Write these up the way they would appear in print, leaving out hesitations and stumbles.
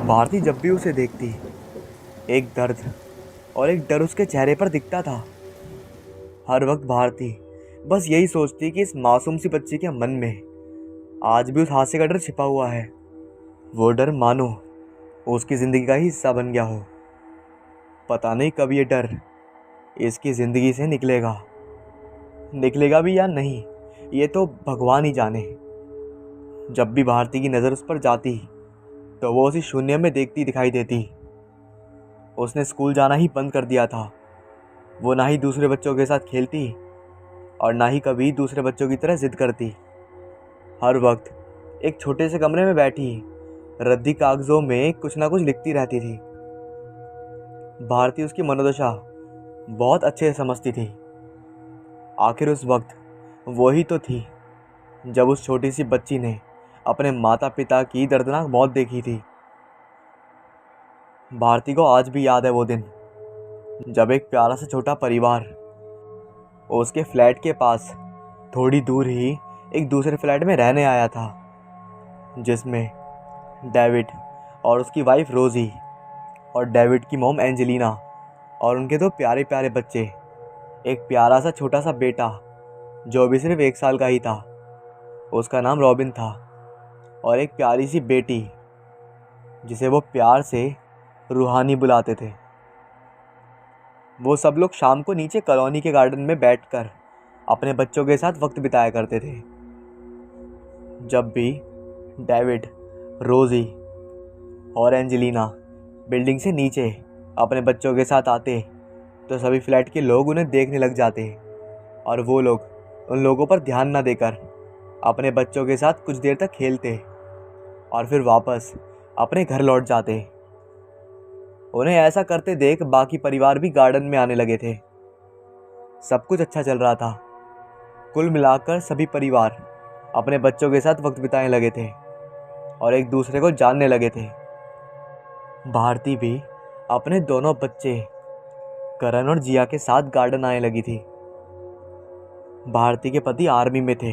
भारती जब भी उसे देखती, एक दर्द और एक डर उसके चेहरे पर दिखता था। हर वक्त भारती बस यही सोचती कि इस मासूम सी बच्ची के मन में आज भी उस हादसे का डर छिपा हुआ है। वो डर मानो उसकी ज़िंदगी का ही हिस्सा बन गया हो। पता नहीं कब ये डर इसकी ज़िंदगी से निकलेगा भी या नहीं, ये तो भगवान ही जाने। जब भी भारती की नज़र उस पर जाती तो वो उसी शून्य में देखती दिखाई देती। उसने स्कूल जाना ही बंद कर दिया था। वो ना ही दूसरे बच्चों के साथ खेलती और ना ही कभी दूसरे बच्चों की तरह जिद करती। हर वक्त एक छोटे से कमरे में बैठी रद्दी कागजों में कुछ ना कुछ लिखती रहती थी। भारती उसकी मनोदशा बहुत अच्छे से समझती थी। आखिर उस वक्त वो ही तो थी जब उस छोटी सी बच्ची ने अपने माता पिता की दर्दनाक मौत देखी थी। भारती को आज भी याद है वो दिन जब एक प्यारा सा छोटा परिवार उसके फ्लैट के पास थोड़ी दूर ही एक दूसरे फ्लैट में रहने आया था, जिसमें डेविड और उसकी वाइफ रोजी और डेविड की मॉम एंजेलिना और उनके दो प्यारे प्यारे बच्चे, एक प्यारा सा छोटा सा बेटा जो अभी सिर्फ 1 साल का ही था, उसका नाम रॉबिन था, और एक प्यारी सी बेटी जिसे वो प्यार से रूहानी बुलाते थे। वो सब लोग शाम को नीचे कॉलोनी के गार्डन में बैठकर अपने बच्चों के साथ वक्त बिताया करते थे। जब भी डेविड, रोजी और एंजेलिना बिल्डिंग से नीचे अपने बच्चों के साथ आते तो सभी फ्लैट के लोग उन्हें देखने लग जाते और वो लोग उन लोगों पर ध्यान न देकर अपने बच्चों के साथ कुछ देर तक खेलते और फिर वापस अपने घर लौट जाते। उन्हें ऐसा करते देख बाकी परिवार भी गार्डन में आने लगे थे। सब कुछ अच्छा चल रहा था। कुल मिलाकर सभी परिवार अपने बच्चों के साथ वक्त बिताने लगे थे और एक दूसरे को जानने लगे थे। भारती भी अपने दोनों बच्चे करण और जिया के साथ गार्डन आने लगी थी। भारती के पति आर्मी में थे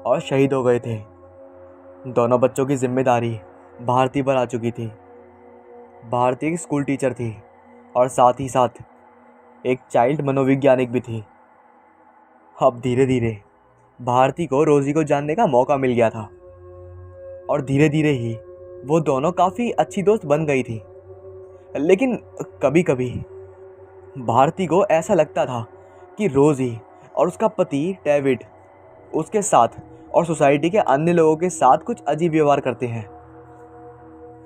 और शहीद हो गए थे। दोनों बच्चों की जिम्मेदारी भारती पर आ चुकी थी। भारती एक स्कूल टीचर थी और साथ ही साथ एक चाइल्ड मनोवैज्ञानिक भी थी। अब धीरे धीरे भारती को रोजी को जानने का मौका मिल गया था और धीरे धीरे ही वो दोनों काफ़ी अच्छी दोस्त बन गई थी। लेकिन कभी कभी भारती को ऐसा लगता था कि रोजी और उसका पति डेविड उसके साथ और सोसाइटी के अन्य लोगों के साथ कुछ अजीब व्यवहार करते हैं।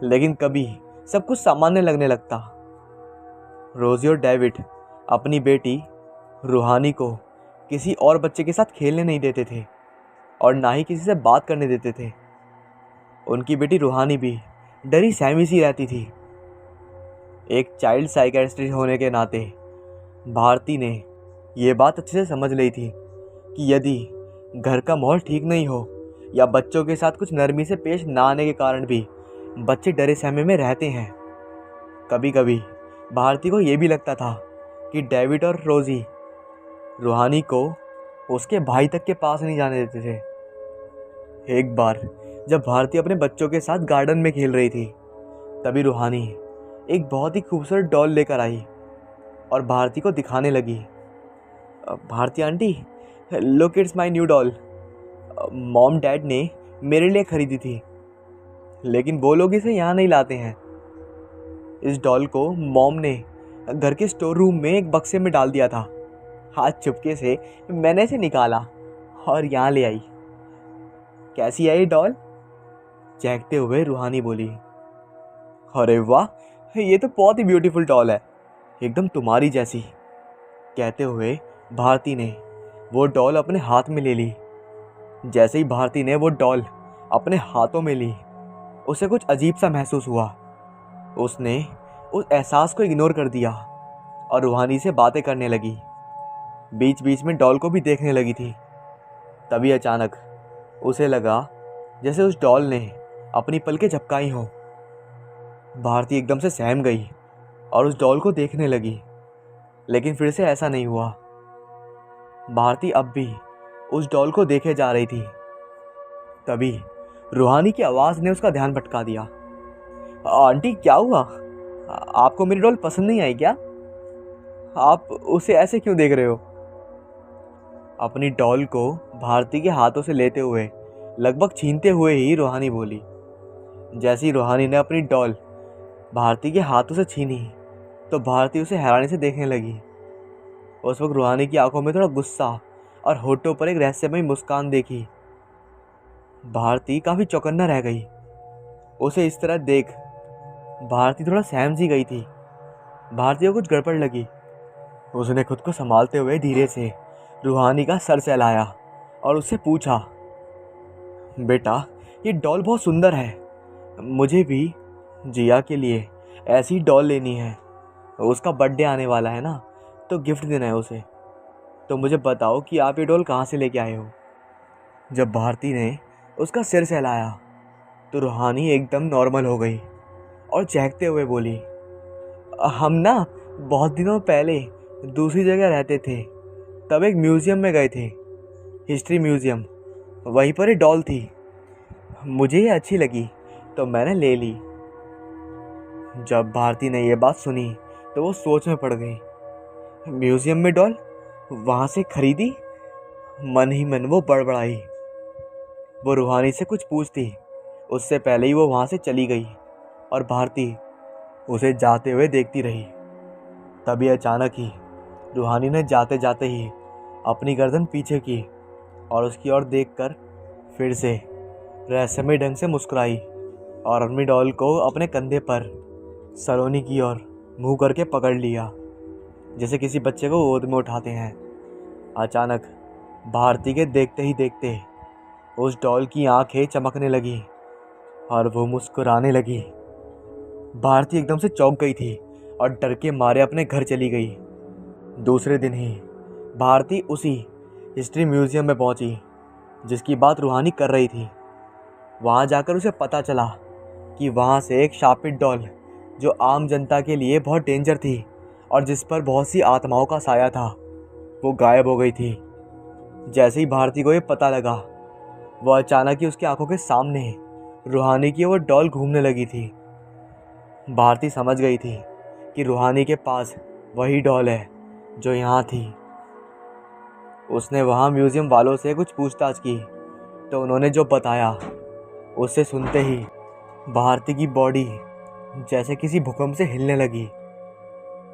लेकिन कभी सब कुछ सामान्य लगने लगता। रोजी और डेविड अपनी बेटी रूहानी को किसी और बच्चे के साथ खेलने नहीं देते थे और ना ही किसी से बात करने देते थे। उनकी बेटी रूहानी भी डरी सहमी सी रहती थी। एक चाइल्ड साइकियाट्रिस्ट होने के नाते भारती ने यह बात अच्छे से समझ ली थी कि यदि घर का माहौल ठीक नहीं हो या बच्चों के साथ कुछ नरमी से पेश ना आने के कारण भी बच्चे डरे सहमे में रहते हैं। कभी कभी भारती को यह भी लगता था कि डेविड और रोजी रूहानी को उसके भाई तक के पास नहीं जाने देते थे। एक बार जब भारती अपने बच्चों के साथ गार्डन में खेल रही थी, तभी रूहानी एक बहुत ही खूबसूरत डॉल लेकर आई और भारती को दिखाने लगी। Bharti aunty, look, it's my new doll. Mom dad ने मेरे लिए खरीदी थी, लेकिन वो लोग इसे यहाँ नहीं लाते हैं। इस डॉल को मॉम ने घर के स्टोर रूम में एक बक्से में डाल दिया था। हाथ चुपके से मैंने इसे निकाला और यहाँ ले आई। कैसी है ये डॉल? चहकते हुए रूहानी बोली। अरे वाह, ये तो बहुत ही ब्यूटीफुल डॉल है, एकदम तुम्हारी जैसी। कहते हुए भारती ने वो डॉल अपने हाथ में ले ली। जैसे ही भारती ने वो डॉल अपने हाथों में ली, उसे कुछ अजीब सा महसूस हुआ। उसने उस एहसास को इग्नोर कर दिया और रूहानी से बातें करने लगी। बीच बीच में डॉल को भी देखने लगी थी। तभी अचानक उसे लगा जैसे उस डॉल ने अपनी पलकें झपकाई हों। भारती एकदम से सहम गई और उस डॉल को देखने लगी, लेकिन फिर से ऐसा नहीं हुआ। भारती अब भी उस डॉल को देखे जा रही थी। तभी रूहानी की आवाज़ ने उसका ध्यान भटका दिया। आंटी क्या हुआ? आपको मेरी डॉल पसंद नहीं आई क्या? आप उसे ऐसे क्यों देख रहे हो? अपनी डॉल को भारती के हाथों से लेते हुए, लगभग छीनते हुए ही रूहानी बोली। जैसे ही रूहानी ने अपनी डॉल भारती के हाथों से छीनी तो भारती उसे हैरानी से देखने लगी। उस वक्त रूहानी की आंखों में थोड़ा गुस्सा और होठों पर एक रहस्यमयी मुस्कान देखी। भारती काफ़ी चौकन्ना रह गई। उसे इस तरह देख भारती थोड़ा सहम सी गई थी। भारती को कुछ गड़बड़ लगी। उसने खुद को संभालते हुए धीरे से रूहानी का सर सहलाया और उससे पूछा, बेटा ये डॉल बहुत सुंदर है, मुझे भी जिया के लिए ऐसी डॉल लेनी है। उसका बर्थडे आने वाला है ना, तो गिफ्ट देना है उसे। तो मुझे बताओ कि आप ये डॉल कहाँ से लेके आए हो। जब भारती ने उसका सिर सहलाया तो रूहानी एकदम नॉर्मल हो गई और चहकते हुए बोली, हम ना बहुत दिनों पहले दूसरी जगह रहते थे, तब एक म्यूज़ियम में गए थे, हिस्ट्री म्यूज़ियम। वहीं पर एक डॉल थी, मुझे ये अच्छी लगी तो मैंने ले ली। जब भारती ने यह बात सुनी तो वो सोच में पड़ गई। म्यूज़ियम में डॉल, वहाँ से खरीदी? मन ही मन वो बड़बड़ाई। वो रूहानी से कुछ पूछती उससे पहले ही वो वहाँ से चली गई और भारती उसे जाते हुए देखती रही। तभी अचानक ही रूहानी ने जाते जाते ही अपनी गर्दन पीछे की और उसकी ओर देखकर फिर से रहस्यमय ढंग से मुस्कुराई और अपनी डॉल को अपने कंधे पर सलोनी की ओर मुंह करके पकड़ लिया, जैसे किसी बच्चे को गोद में उठाते हैं। अचानक भारती के देखते ही देखते उस डॉल की आंखें चमकने लगी और वो मुस्कुराने लगी। भारती एकदम से चौंक गई थी और डर के मारे अपने घर चली गई। दूसरे दिन ही भारती उसी हिस्ट्री म्यूज़ियम में पहुंची जिसकी बात रूहानी कर रही थी। वहां जाकर उसे पता चला कि वहां से एक शापित डॉल, जो आम जनता के लिए बहुत डेंजर थी और जिस पर बहुत सी आत्माओं का साया था, वो गायब हो गई थी। जैसे ही भारती को ये पता लगा, वो अचानक ही उसकी आंखों के सामने रूहानी की वो डॉल घूमने लगी थी। भारती समझ गई थी कि रूहानी के पास वही डॉल है जो यहाँ थी। उसने वहाँ म्यूज़ियम वालों से कुछ पूछताछ की तो उन्होंने जो बताया उससे सुनते ही भारती की बॉडी जैसे किसी भूकंप से हिलने लगी।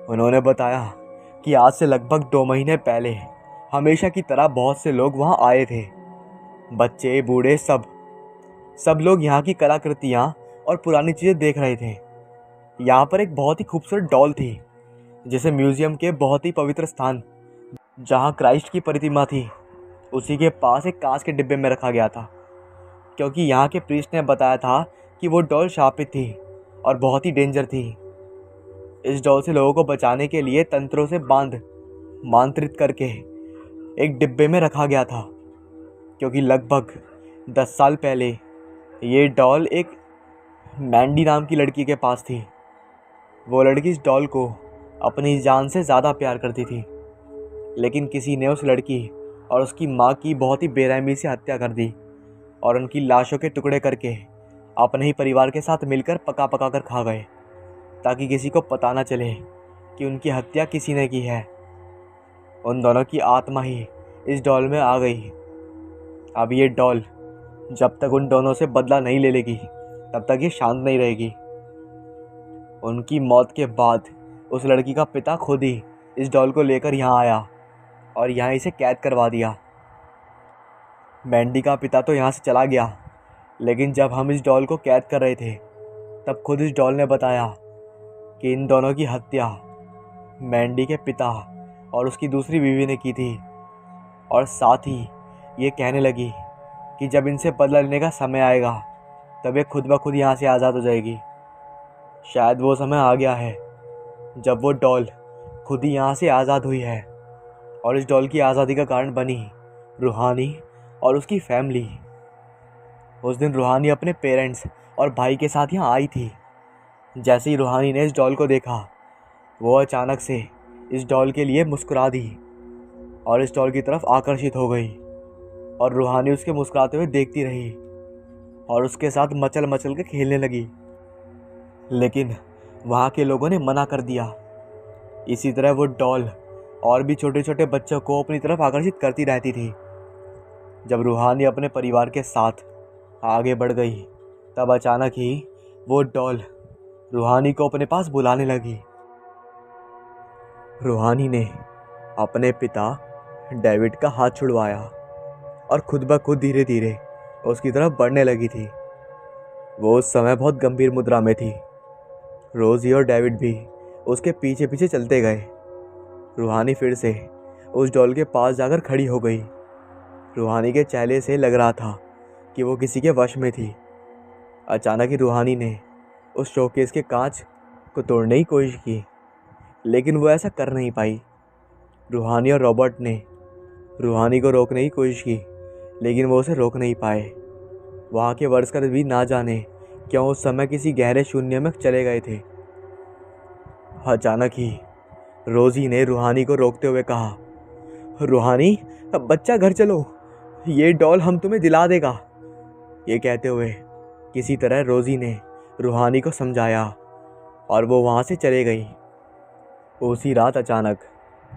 उन्होंने बताया कि आज से लगभग 2 महीने पहले हमेशा की तरह बहुत से लोग वहाँ आए थे, बच्चे बूढ़े सब लोग यहाँ की कलाकृतियाँ और पुरानी चीज़ें देख रहे थे। यहाँ पर एक बहुत ही खूबसूरत डॉल थी जिसे म्यूज़ियम के बहुत ही पवित्र स्थान, जहाँ क्राइस्ट की प्रतिमा थी, उसी के पास एक कांच के डिब्बे में रखा गया था, क्योंकि यहाँ के प्रीस्ट ने बताया था कि वो डॉल शापित थी और बहुत ही डेंजर थी। इस डॉल से लोगों को बचाने के लिए तंत्रों से मांत्रित करके एक डिब्बे में रखा गया था, क्योंकि लगभग 10 साल पहले ये डॉल एक मैंडी नाम की लड़की के पास थी। वो लड़की इस डॉल को अपनी जान से ज़्यादा प्यार करती थी, लेकिन किसी ने उस लड़की और उसकी माँ की बहुत ही बेरहमी से हत्या कर दी और उनकी लाशों के टुकड़े करके अपने ही परिवार के साथ मिलकर पका कर खा गए, ताकि किसी को पता ना चले कि उनकी हत्या किसी ने की है। उन दोनों की आत्मा ही इस डॉल में आ गई। अब ये डॉल जब तक उन दोनों से बदला नहीं ले लेगी, तब तक ये शांत नहीं रहेगी। उनकी मौत के बाद उस लड़की का पिता खुद ही इस डॉल को लेकर यहाँ आया और यहाँ इसे कैद करवा दिया। मैंडी का पिता तो यहाँ से चला गया, लेकिन जब हम इस डॉल को कैद कर रहे थे, तब खुद इस डॉल ने बताया कि इन दोनों की हत्या मैंडी के पिता और उसकी दूसरी बीवी ने की थी, और साथ ही ये कहने लगी कि जब इनसे बदला लेने का समय आएगा, तब ये खुद ब खुद यहाँ से आज़ाद हो जाएगी। शायद वो समय आ गया है जब वो डॉल खुद ही यहाँ से आज़ाद हुई है, और इस डॉल की आज़ादी का कारण बनी रूहानी और उसकी फैमिली। उस दिन रूहानी अपने पेरेंट्स और भाई के साथ यहाँ आई थी। जैसे ही रूहानी ने इस डॉल को देखा, वो अचानक से इस डॉल के लिए मुस्कुरा दी और इस डॉल की तरफ आकर्षित हो गई, और रूहानी उसके मुस्कुराते हुए देखती रही। और उसके साथ मचल मचल के खेलने लगी। लेकिन वहाँ के लोगों ने मना कर दिया। इसी तरह वो डॉल और भी छोटे छोटे बच्चों को अपनी तरफ आकर्षित करती रहती थी। जब रूहानी अपने परिवार के साथ आगे बढ़ गई, तब अचानक ही वो डॉल रूहानी को अपने पास बुलाने लगी। रूहानी ने अपने पिता डेविड का हाथ छुड़वाया और खुद ब खुद धीरे धीरे उसकी तरफ बढ़ने लगी थी। वो उस समय बहुत गंभीर मुद्रा में थी। रोजी और डेविड भी उसके पीछे पीछे चलते गए। रूहानी फिर से उस डॉल के पास जाकर खड़ी हो गई। रूहानी के चेहरे से लग रहा था कि वो किसी के वश में थी। अचानक ही रूहानी ने उस शोकेस के कांच को तोड़ने की कोशिश की, लेकिन वो ऐसा कर नहीं पाई। रूहानी और रॉबर्ट ने रूहानी को रोकने की कोशिश की, लेकिन वो उसे रोक नहीं पाए। वहाँ के वर्कर्स भी ना जाने क्यों उस समय किसी गहरे शून्य में चले गए थे। अचानक ही रोजी ने रूहानी को रोकते हुए कहा, रूहानी, अब बच्चा घर चलो, ये डॉल हम तुम्हें दिला देगा। ये कहते हुए किसी तरह रोजी ने रूहानी को समझाया और वो वहाँ से चले गई। उसी रात अचानक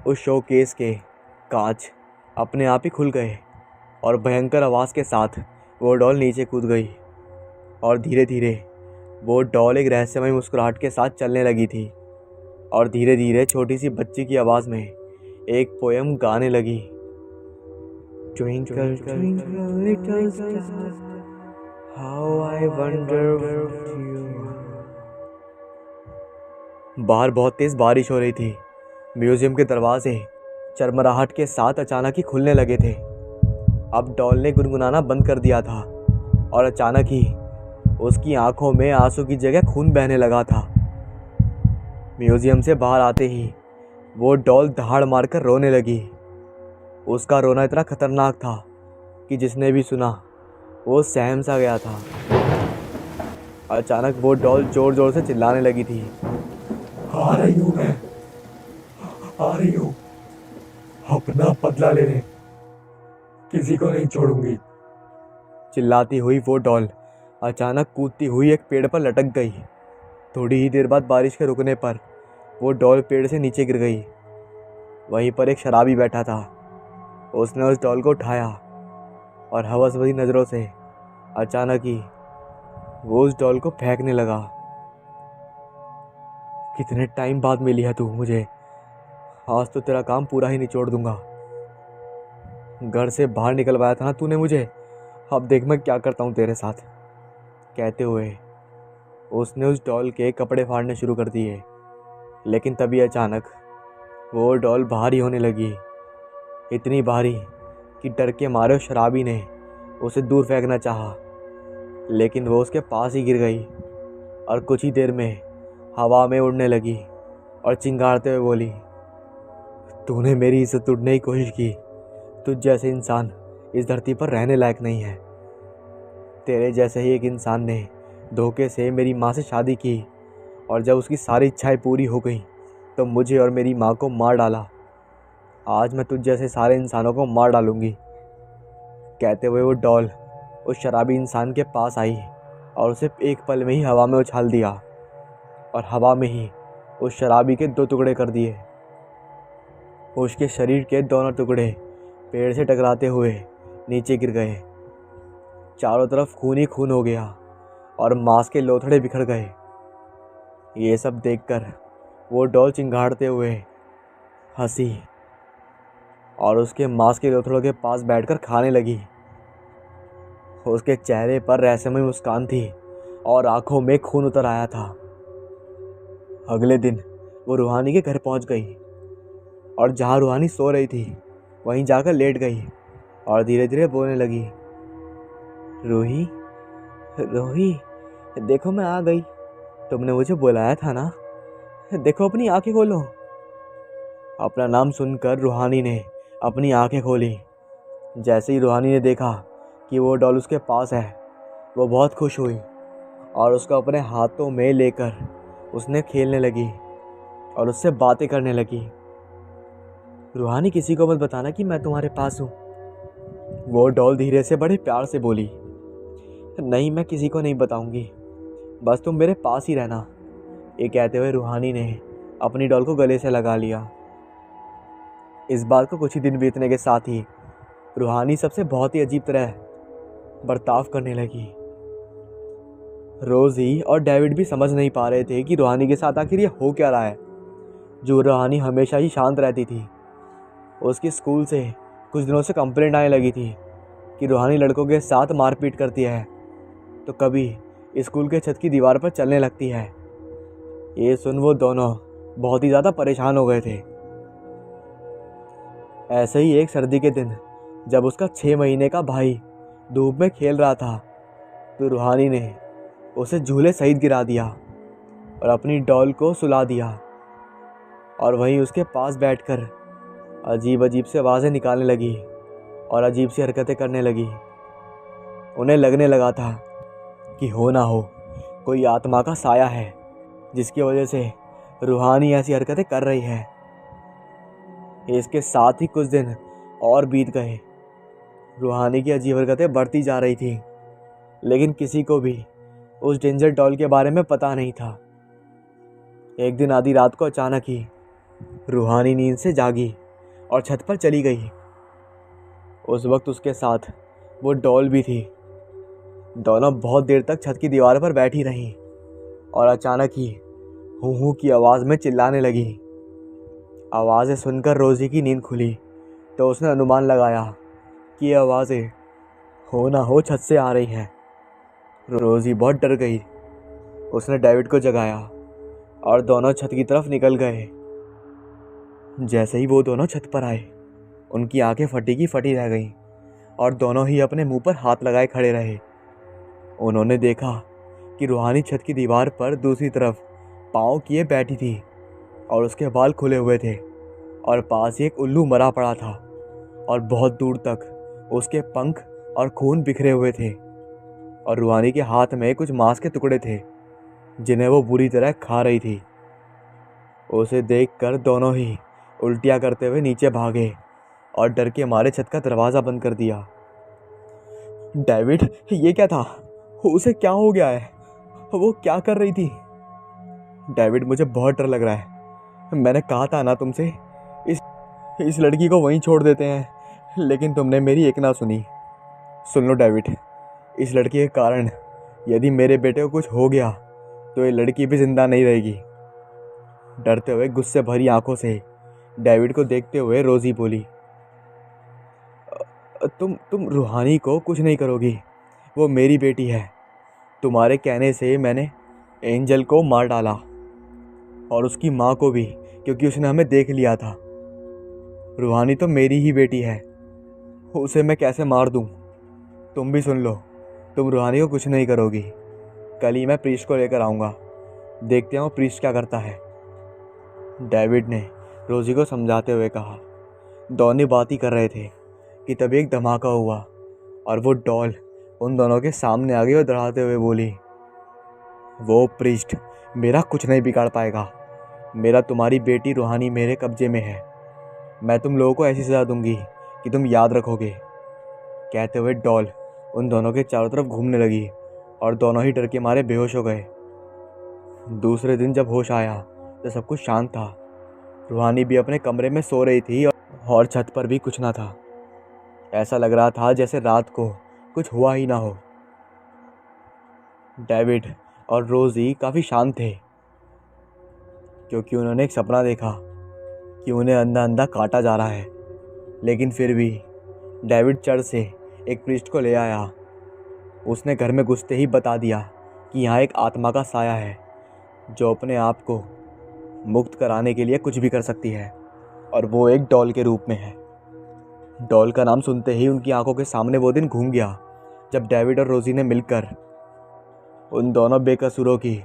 उस शोकेस के कांच अपने आप ही खुल गए और भयंकर आवाज़ के साथ वो डॉल नीचे कूद गई और धीरे धीरे वो डॉल एक रहस्यमय मुस्कुराहट के साथ चलने लगी थी और धीरे धीरे छोटी सी बच्ची की आवाज़ में एक पोयम गाने लगी। Twinkle, twinkle, little star, how I wonder what you are। बाहर बहुत तेज बारिश हो रही थी। म्यूजियम के दरवाजे चरमराहट के साथ अचानक ही खुलने लगे थे। अब डॉल ने गुनगुनाना बंद कर दिया था और अचानक ही उसकी आंखों में आंसू की जगह खून बहने लगा था। म्यूजियम से बाहर आते ही वो डॉल दहाड़ मारकर रोने लगी। उसका रोना इतना खतरनाक था कि जिसने भी सुना वो सहम सा गया था। अचानक वो डॉल जोर जोर से चिल्लाने लगी थी, आ रही हूँ मैं, आ रही हूँ, अपना बदला लेने, किसी को नहीं छोड़ूंगी। चिल्लाती हुई वो डॉल अचानक कूदती हुई एक पेड़ पर लटक गई। थोड़ी ही देर बाद बारिश के रुकने पर वो डॉल पेड़ से नीचे गिर गई। वहीं पर एक शराबी बैठा था। उसने उस डॉल को उठाया और हवस भरी नज़रों से अचानक ही वो उस डॉल को फेंकने लगा। कितने टाइम बाद मिली है तू मुझे, आज तो तेरा काम पूरा ही निचोड़ दूंगा। घर से बाहर निकलवाया था ना तूने मुझे, अब देख मैं क्या करता हूँ तेरे साथ। कहते हुए उसने उस डॉल के कपड़े फाड़ने शुरू कर दिए। लेकिन तभी अचानक वो डॉल भारी होने लगी, इतनी भारी कि डर के मारे उस शराबी ने उसे दूर फेंकना चाहा, लेकिन वो उसके पास ही गिर गई और कुछ ही देर में हवा में उड़ने लगी और चिंगारते हुए बोली, तूने मेरी इज्जत लूटने की कोशिश की। तुझ जैसे इंसान इस धरती पर रहने लायक नहीं है। तेरे जैसे ही एक इंसान ने धोखे से मेरी माँ से शादी की और जब उसकी सारी इच्छाएं पूरी हो गई तो मुझे और मेरी माँ को मार डाला। आज मैं तुझ जैसे सारे इंसानों को मार डालूंगी। कहते हुए वो डॉल उस शराबी इंसान के पास आई और उसे एक पल में ही हवा में उछाल दिया और हवा में ही उस शराबी के 2 टुकड़े कर दिए। उसके शरीर के दोनों टुकड़े पेड़ से टकराते हुए नीचे गिर गए। चारों तरफ खून ही खून हो गया और मांस के लोथड़े बिखर गए। ये सब देखकर वो डॉल चिंगाड़ते हुए हंसी और उसके मांस के लोथड़ों के पास बैठकर खाने लगी। उसके चेहरे पर रहस्यमय मुस्कान थी और आंखों में खून उतर आया था। अगले दिन वो रूहानी के घर पहुंच गई और जहां रूहानी सो रही थी वहीं जाकर लेट गई और धीरे धीरे बोलने लगी, रूही, रूही, देखो मैं आ गई। तुमने मुझे बुलाया था ना, देखो अपनी आंखें खोलो। अपना नाम सुनकर रूहानी ने अपनी आंखें खोली। जैसे ही रूहानी ने देखा कि वो डॉल उसके पास है, वो बहुत खुश हुई और उसको अपने हाथों में लेकर उसने खेलने लगी और उससे बातें करने लगी। रूहानी, किसी को मत बताना कि मैं तुम्हारे पास हूँ, वो डॉल धीरे से बड़े प्यार से बोली। नहीं, मैं किसी को नहीं बताऊंगी, बस तुम मेरे पास ही रहना। ये कहते हुए रूहानी ने अपनी डॉल को गले से लगा लिया। इस बात को कुछ ही दिन बीतने के साथ ही रूहानी सबसे बहुत ही अजीब तरह बर्ताव करने लगी। रोजी और डेविड भी समझ नहीं पा रहे थे कि रूहानी के साथ आखिर ये हो क्या रहा है। जो रूहानी हमेशा ही शांत रहती थी, उसकी स्कूल से कुछ दिनों से कंप्लेंट आने लगी थी कि रूहानी लड़कों के साथ मारपीट करती है, तो कभी स्कूल के छत की दीवार पर चलने लगती है। ये सुन वो दोनों बहुत ही ज़्यादा परेशान हो गए थे। ऐसे ही एक सर्दी के दिन जब उसका 6 महीने का भाई धूप में खेल रहा था, तो रूहानी ने उसे झूले सहित गिरा दिया और अपनी डॉल को सुला दिया, और वहीं उसके पास बैठकर अजीब अजीब से आवाज़ें निकालने लगी और अजीब सी हरकतें करने लगी। उन्हें लगने लगा था कि हो ना हो कोई आत्मा का साया है जिसकी वजह से रूहानी ऐसी हरकतें कर रही है। इसके साथ ही कुछ दिन और बीत गए। रूहानी की अजीब हरकतें बढ़ती जा रही थी, लेकिन किसी को भी उस डेंजर डॉल के बारे में पता नहीं था। एक दिन आधी रात को अचानक ही रूहानी नींद से जागी और छत पर चली गई। उस वक्त उसके साथ वो डॉल भी थी। दोनों बहुत देर तक छत की दीवार पर बैठी रहीं और अचानक ही हूँ हूँ की आवाज़ में चिल्लाने लगी। आवाज़ें सुनकर रोजी की नींद खुली तो उसने अनुमान लगाया कि ये आवाज़ें हो ना हो छत से आ रही हैं। रोजी बहुत डर गई। उसने डेविड को जगाया और दोनों छत की तरफ निकल गए। जैसे ही वो दोनों छत पर आए, उनकी आंखें फटी की फटी रह गईं और दोनों ही अपने मुंह पर हाथ लगाए खड़े रहे। उन्होंने देखा कि रूहानी छत की दीवार पर दूसरी तरफ पाँव किए बैठी थी और उसके बाल खुले हुए थे और पास ही एक उल्लू मरा पड़ा था और बहुत दूर तक उसके पंख और खून बिखरे हुए थे, और रूहानी के हाथ में कुछ मांस के टुकड़े थे जिन्हें वो बुरी तरह खा रही थी। उसे देखकर दोनों ही उल्टियाँ करते हुए नीचे भागे और डर के मारे छत का दरवाज़ा बंद कर दिया। डेविड, ये क्या था? उसे क्या हो गया है? वो क्या कर रही थी? डेविड, मुझे बहुत डर लग रहा है। मैंने कहा था ना तुमसे, इस लड़की को वहीं छोड़ देते हैं, लेकिन तुमने मेरी एक ना सुनी। सुन लो डेविड, इस लड़की के कारण यदि मेरे बेटे को कुछ हो गया तो ये लड़की भी जिंदा नहीं रहेगी। डरते हुए गुस्से भरी आंखों से डेविड को देखते हुए रोजी बोली, तुम रूहानी को कुछ नहीं करोगी, वो मेरी बेटी है। तुम्हारे कहने से मैंने एंजल को मार डाला और उसकी माँ को भी, क्योंकि उसने हमें देख लिया था। रूहानी तो मेरी ही बेटी है, उसे मैं कैसे मार दूँ? तुम भी सुन लो, तुम रूहानी को कुछ नहीं करोगी। कल ही मैं प्रीस्ट को लेकर आऊँगा, देखते हैं प्रीस्ट क्या करता है। डेविड ने रोजी को समझाते हुए कहा। दोनों बात ही कर रहे थे कि तभी एक धमाका हुआ और वो डॉल उन दोनों के सामने आ गई और डराते हुए बोली, वो प्रीस्ट मेरा कुछ नहीं बिगाड़ पाएगा। मेरा तुम्हारी बेटी रूहानी मेरे कब्जे में है। मैं तुम लोगों को ऐसी सज़ा दूंगी कि तुम याद रखोगे। कहते हुए डॉल उन दोनों के चारों तरफ घूमने लगी और दोनों ही डर के मारे बेहोश हो गए। दूसरे दिन जब होश आया तो सब कुछ शांत था। रूहानी भी अपने कमरे में सो रही थी और छत पर भी कुछ ना था। ऐसा लग रहा था जैसे रात को कुछ हुआ ही ना हो। डेविड और रोजी काफ़ी शांत थे, क्योंकि उन्होंने एक सपना देखा कि उन्हें अंधा अंधा काटा जा रहा है। लेकिन फिर भी डेविड चर्च से एक प्रीस्ट को ले आया। उसने घर में घुसते ही बता दिया कि यहाँ एक आत्मा का साया है जो अपने आप को मुक्त कराने के लिए कुछ भी कर सकती है, और वो एक डॉल के रूप में है। डॉल का नाम सुनते ही उनकी आंखों के सामने वो दिन घूम गया जब डेविड और रोजी ने मिलकर उन दोनों बेकसूरों की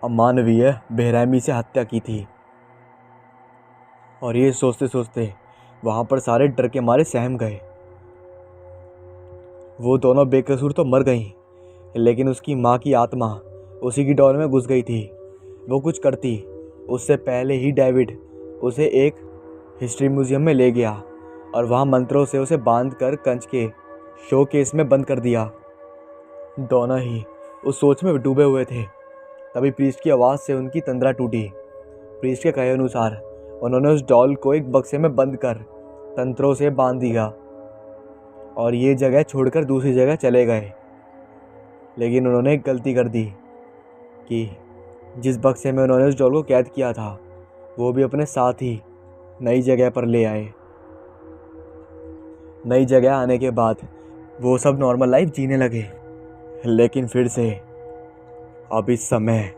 अमानवीय बेरहमी से हत्या की थी। और ये सोचते सोचते वहाँ पर सारे डर के मारे सहम गए। वो दोनों बेकसूर तो मर गईं, लेकिन उसकी माँ की आत्मा उसी की डॉल में घुस गई थी। वो कुछ करती उससे पहले ही डेविड उसे एक हिस्ट्री म्यूजियम में ले गया और वहाँ मंत्रों से उसे बांधकर कंच के शोकेस में बंद कर दिया। दोनों ही उस सोच में डूबे हुए थे। तभी प्रीस्ट की आवाज़ से उनकी तंद्रा टूटी। प्रीस्ट के कहे अनुसार उन्होंने उस डॉल को एक बक्से में बंद कर तंत्रों से बांध दिया और ये जगह छोड़कर दूसरी जगह चले गए। लेकिन उन्होंने एक गलती कर दी कि जिस बक्से में उन्होंने उस डॉल को कैद किया था वो भी अपने साथ ही नई जगह पर ले आए। नई जगह आने के बाद वो सब नॉर्मल लाइफ जीने लगे। लेकिन फिर से अब इस समय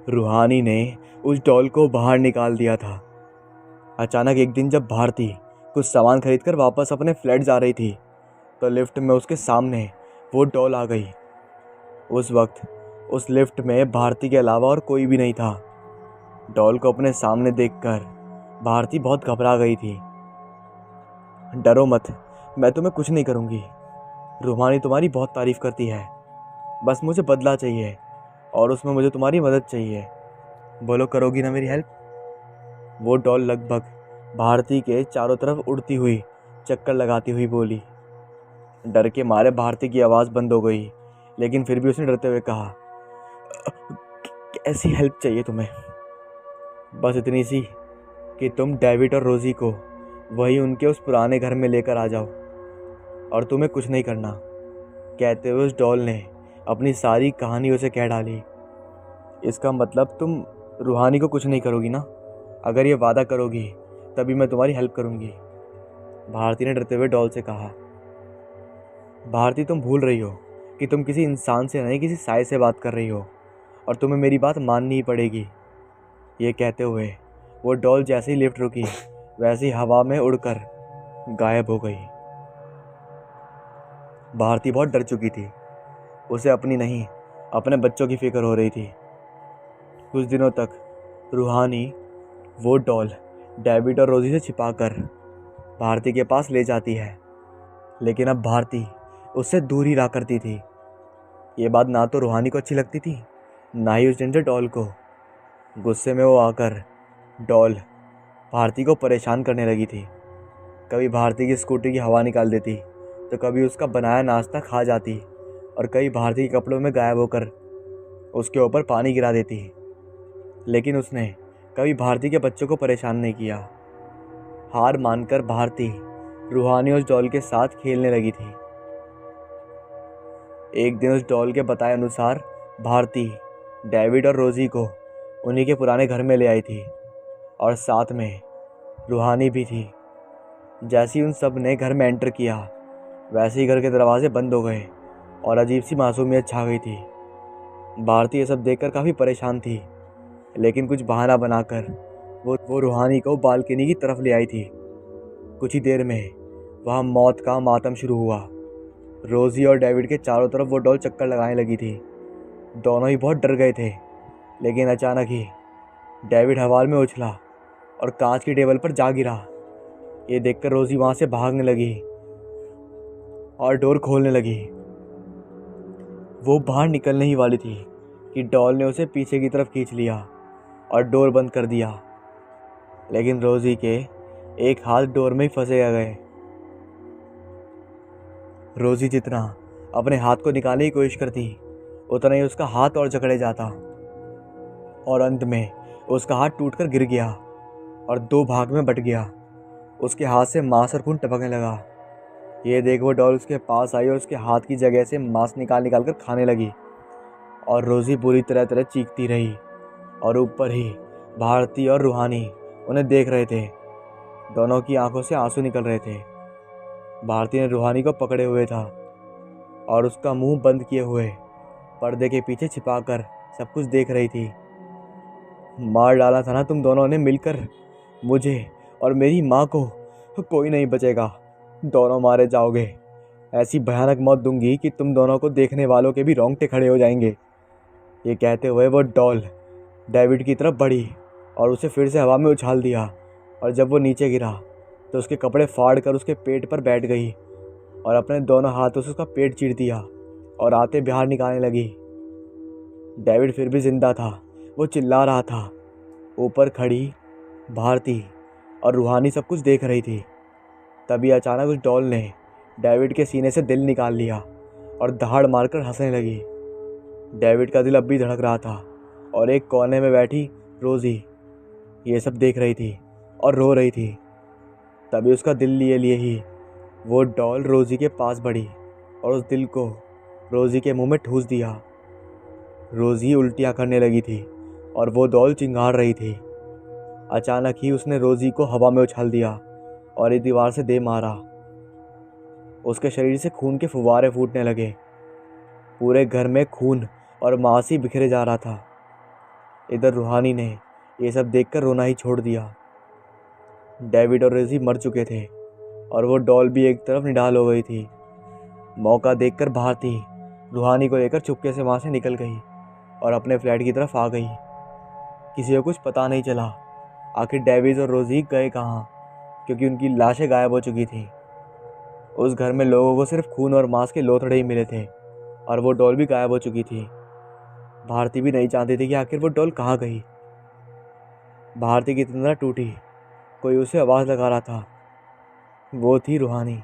रूहानी ने उस डॉल को बाहर निकाल दिया था। अचानक एक दिन जब भारती कुछ सामान खरीदकर वापस अपने फ्लैट जा रही थी तो लिफ्ट में उसके सामने वो डॉल आ गई। उस वक्त उस लिफ्ट में भारती के अलावा और कोई भी नहीं था। डॉल को अपने सामने देखकर भारती बहुत घबरा गई थी। डरो मत, मैं तुम्हें कुछ नहीं करूँगी। रूहानी तुम्हारी बहुत तारीफ़ करती है। बस मुझे बदला चाहिए और उसमें मुझे तुम्हारी मदद चाहिए। बोलो, करोगी ना मेरी हेल्प? वो डॉल लगभग भारती के चारों तरफ उड़ती हुई चक्कर लगाती हुई बोली। डर के मारे भारती की आवाज़ बंद हो गई, लेकिन फिर भी उसने डरते हुए कहा, कैसी हेल्प चाहिए तुम्हें? बस इतनी सी कि तुम डेविड और रोजी को वही उनके उस पुराने घर में लेकर आ जाओ और तुम्हें कुछ नहीं करना। कहते हुए उस डॉल ने अपनी सारी कहानी उसे कह डाली। इसका मतलब तुम रूहानी को कुछ नहीं करोगी ना? अगर ये वादा करोगी तभी मैं तुम्हारी हेल्प करूँगी, भारती ने डरते हुए डॉल से कहा। भारती, तुम भूल रही हो कि तुम किसी इंसान से नहीं, किसी साए से बात कर रही हो और तुम्हें मेरी बात माननी ही पड़ेगी। ये कहते हुए वो डॉल जैसे ही लिफ्ट रुकी वैसे ही हवा में उड़कर गायब हो गई। भारती बहुत डर चुकी थी। उसे अपनी नहीं, अपने बच्चों की फिक्र हो रही थी। कुछ दिनों तक रूहानी वो डॉल डेविड और रोजी से छिपाकर भारती के पास ले जाती है, लेकिन अब भारती उससे दूर ही रहा करती थी। ये बात ना तो रूहानी को अच्छी लगती थी, ना ही उस जिंजर डॉल को। गुस्से में वो आकर डॉल भारती को परेशान करने लगी थी। कभी भारती की स्कूटी की हवा निकाल देती तो कभी उसका बनाया नाश्ता खा जाती और कई भारती के कपड़ों में गायब होकर उसके ऊपर पानी गिरा देती। लेकिन उसने कभी भारती के बच्चों को परेशान नहीं किया। हार मानकर भारती रूहानी उस डॉल के साथ खेलने लगी थी। एक दिन उस डॉल के बताए अनुसार भारती डेविड और रोजी को उन्हीं के पुराने घर में ले आई थी और साथ में रूहानी भी थी। जैसे ही उन सब ने घर में एंटर किया वैसे ही घर के दरवाजे बंद हो गए और अजीब सी मासूमियत छा गई थी। भारती ये सब देखकर काफ़ी परेशान थी, लेकिन कुछ बहाना बनाकर वो रूहानी को बालकनी की तरफ ले आई थी। कुछ ही देर में वहाँ मौत का मातम शुरू हुआ। रोजी और डेविड के चारों तरफ वो डॉल चक्कर लगाने लगी थी। दोनों ही बहुत डर गए थे, लेकिन अचानक ही डेविड हवा में उछला और कांच की टेबल पर जा गिरा। ये देखकर रोजी वहाँ से भागने लगी और डोर खोलने लगी। वो बाहर निकलने ही वाली थी कि डॉल ने उसे पीछे की तरफ खींच लिया और डोर बंद कर दिया। लेकिन रोजी के एक हाथ डोर में ही फंसे गए। रोजी जितना अपने हाथ को निकालने की कोशिश करती उतना ही उसका हाथ और जकड़े जाता और अंत में उसका हाथ टूटकर गिर गया और दो भाग में बट गया। उसके हाथ से मांस और खून टपकने लगा। ये देख वो डॉल उसके पास आई और उसके हाथ की जगह से मांस निकाल कर खाने लगी और रोजी बुरी तरह चीखती रही और ऊपर ही भारती और रूहानी उन्हें देख रहे थे। दोनों की आंखों से आंसू निकल रहे थे। भारती ने रूहानी को पकड़े हुए था और उसका मुंह बंद किए हुए पर्दे के पीछे छिपाकर सब कुछ देख रही थी। मार डाला था ना तुम दोनों ने मिलकर मुझे और मेरी माँ को, कोई नहीं बचेगा, दोनों मारे जाओगे। ऐसी भयानक मौत दूंगी कि तुम दोनों को देखने वालों के भी रोंगटे खड़े हो जाएंगे। ये कहते हुए वो डॉल डेविड की तरफ बढ़ी और उसे फिर से हवा में उछाल दिया और जब वो नीचे गिरा तो उसके कपड़े फाड़ कर उसके पेट पर बैठ गई और अपने दोनों हाथों से उसका पेट चीर दिया और आते बाहर निकालने लगी। डेविड फिर भी जिंदा था, वो चिल्ला रहा था। ऊपर खड़ी भारती और रूहानी सब कुछ देख रही थी। तभी अचानक उस डॉल ने डेविड के सीने से दिल निकाल लिया और दहाड़ मारकर हंसने लगी। डेविड का दिल अब भी धड़क रहा था और एक कोने में बैठी रोज़ी ये सब देख रही थी और रो रही थी। तभी उसका दिल लिए लिए ही वो डॉल रोज़ी के पास बढ़ी और उस दिल को रोज़ी के मुंह में ठूस दिया। रोज़ी उल्टियाँ करने लगी थी और वो डॉल चिंगार रही थी। अचानक ही उसने रोज़ी को हवा में उछाल दिया और एक दीवार से दे मारा। उसके शरीर से खून के फुव्वारे फूटने लगे। पूरे घर में खून और मांस ही बिखरे जा रहा था। इधर रूहानी ने ये सब देखकर रोना ही छोड़ दिया। डेविड और रोज़ी मर चुके थे और वो डॉल भी एक तरफ निढाल हो गई थी। मौका देखकर भारती रूहानी को लेकर चुपके से वहाँ से निकल गई और अपने फ्लैट की तरफ आ गई। किसी को कुछ पता नहीं चला आखिर डेविड और रोज़ी गए कहाँ, क्योंकि उनकी लाशें गायब हो चुकी थी। उस घर में लोगों को सिर्फ खून और मांस के लोथड़े ही मिले थे और वो डॉल भी गायब हो चुकी थी। भारती भी नहीं जानती थी कि आखिर वो डॉल कहाँ गई। भारती की तंद्रा टूटी। कोई उसे आवाज़ लगा रहा था। वो थी रूहानी।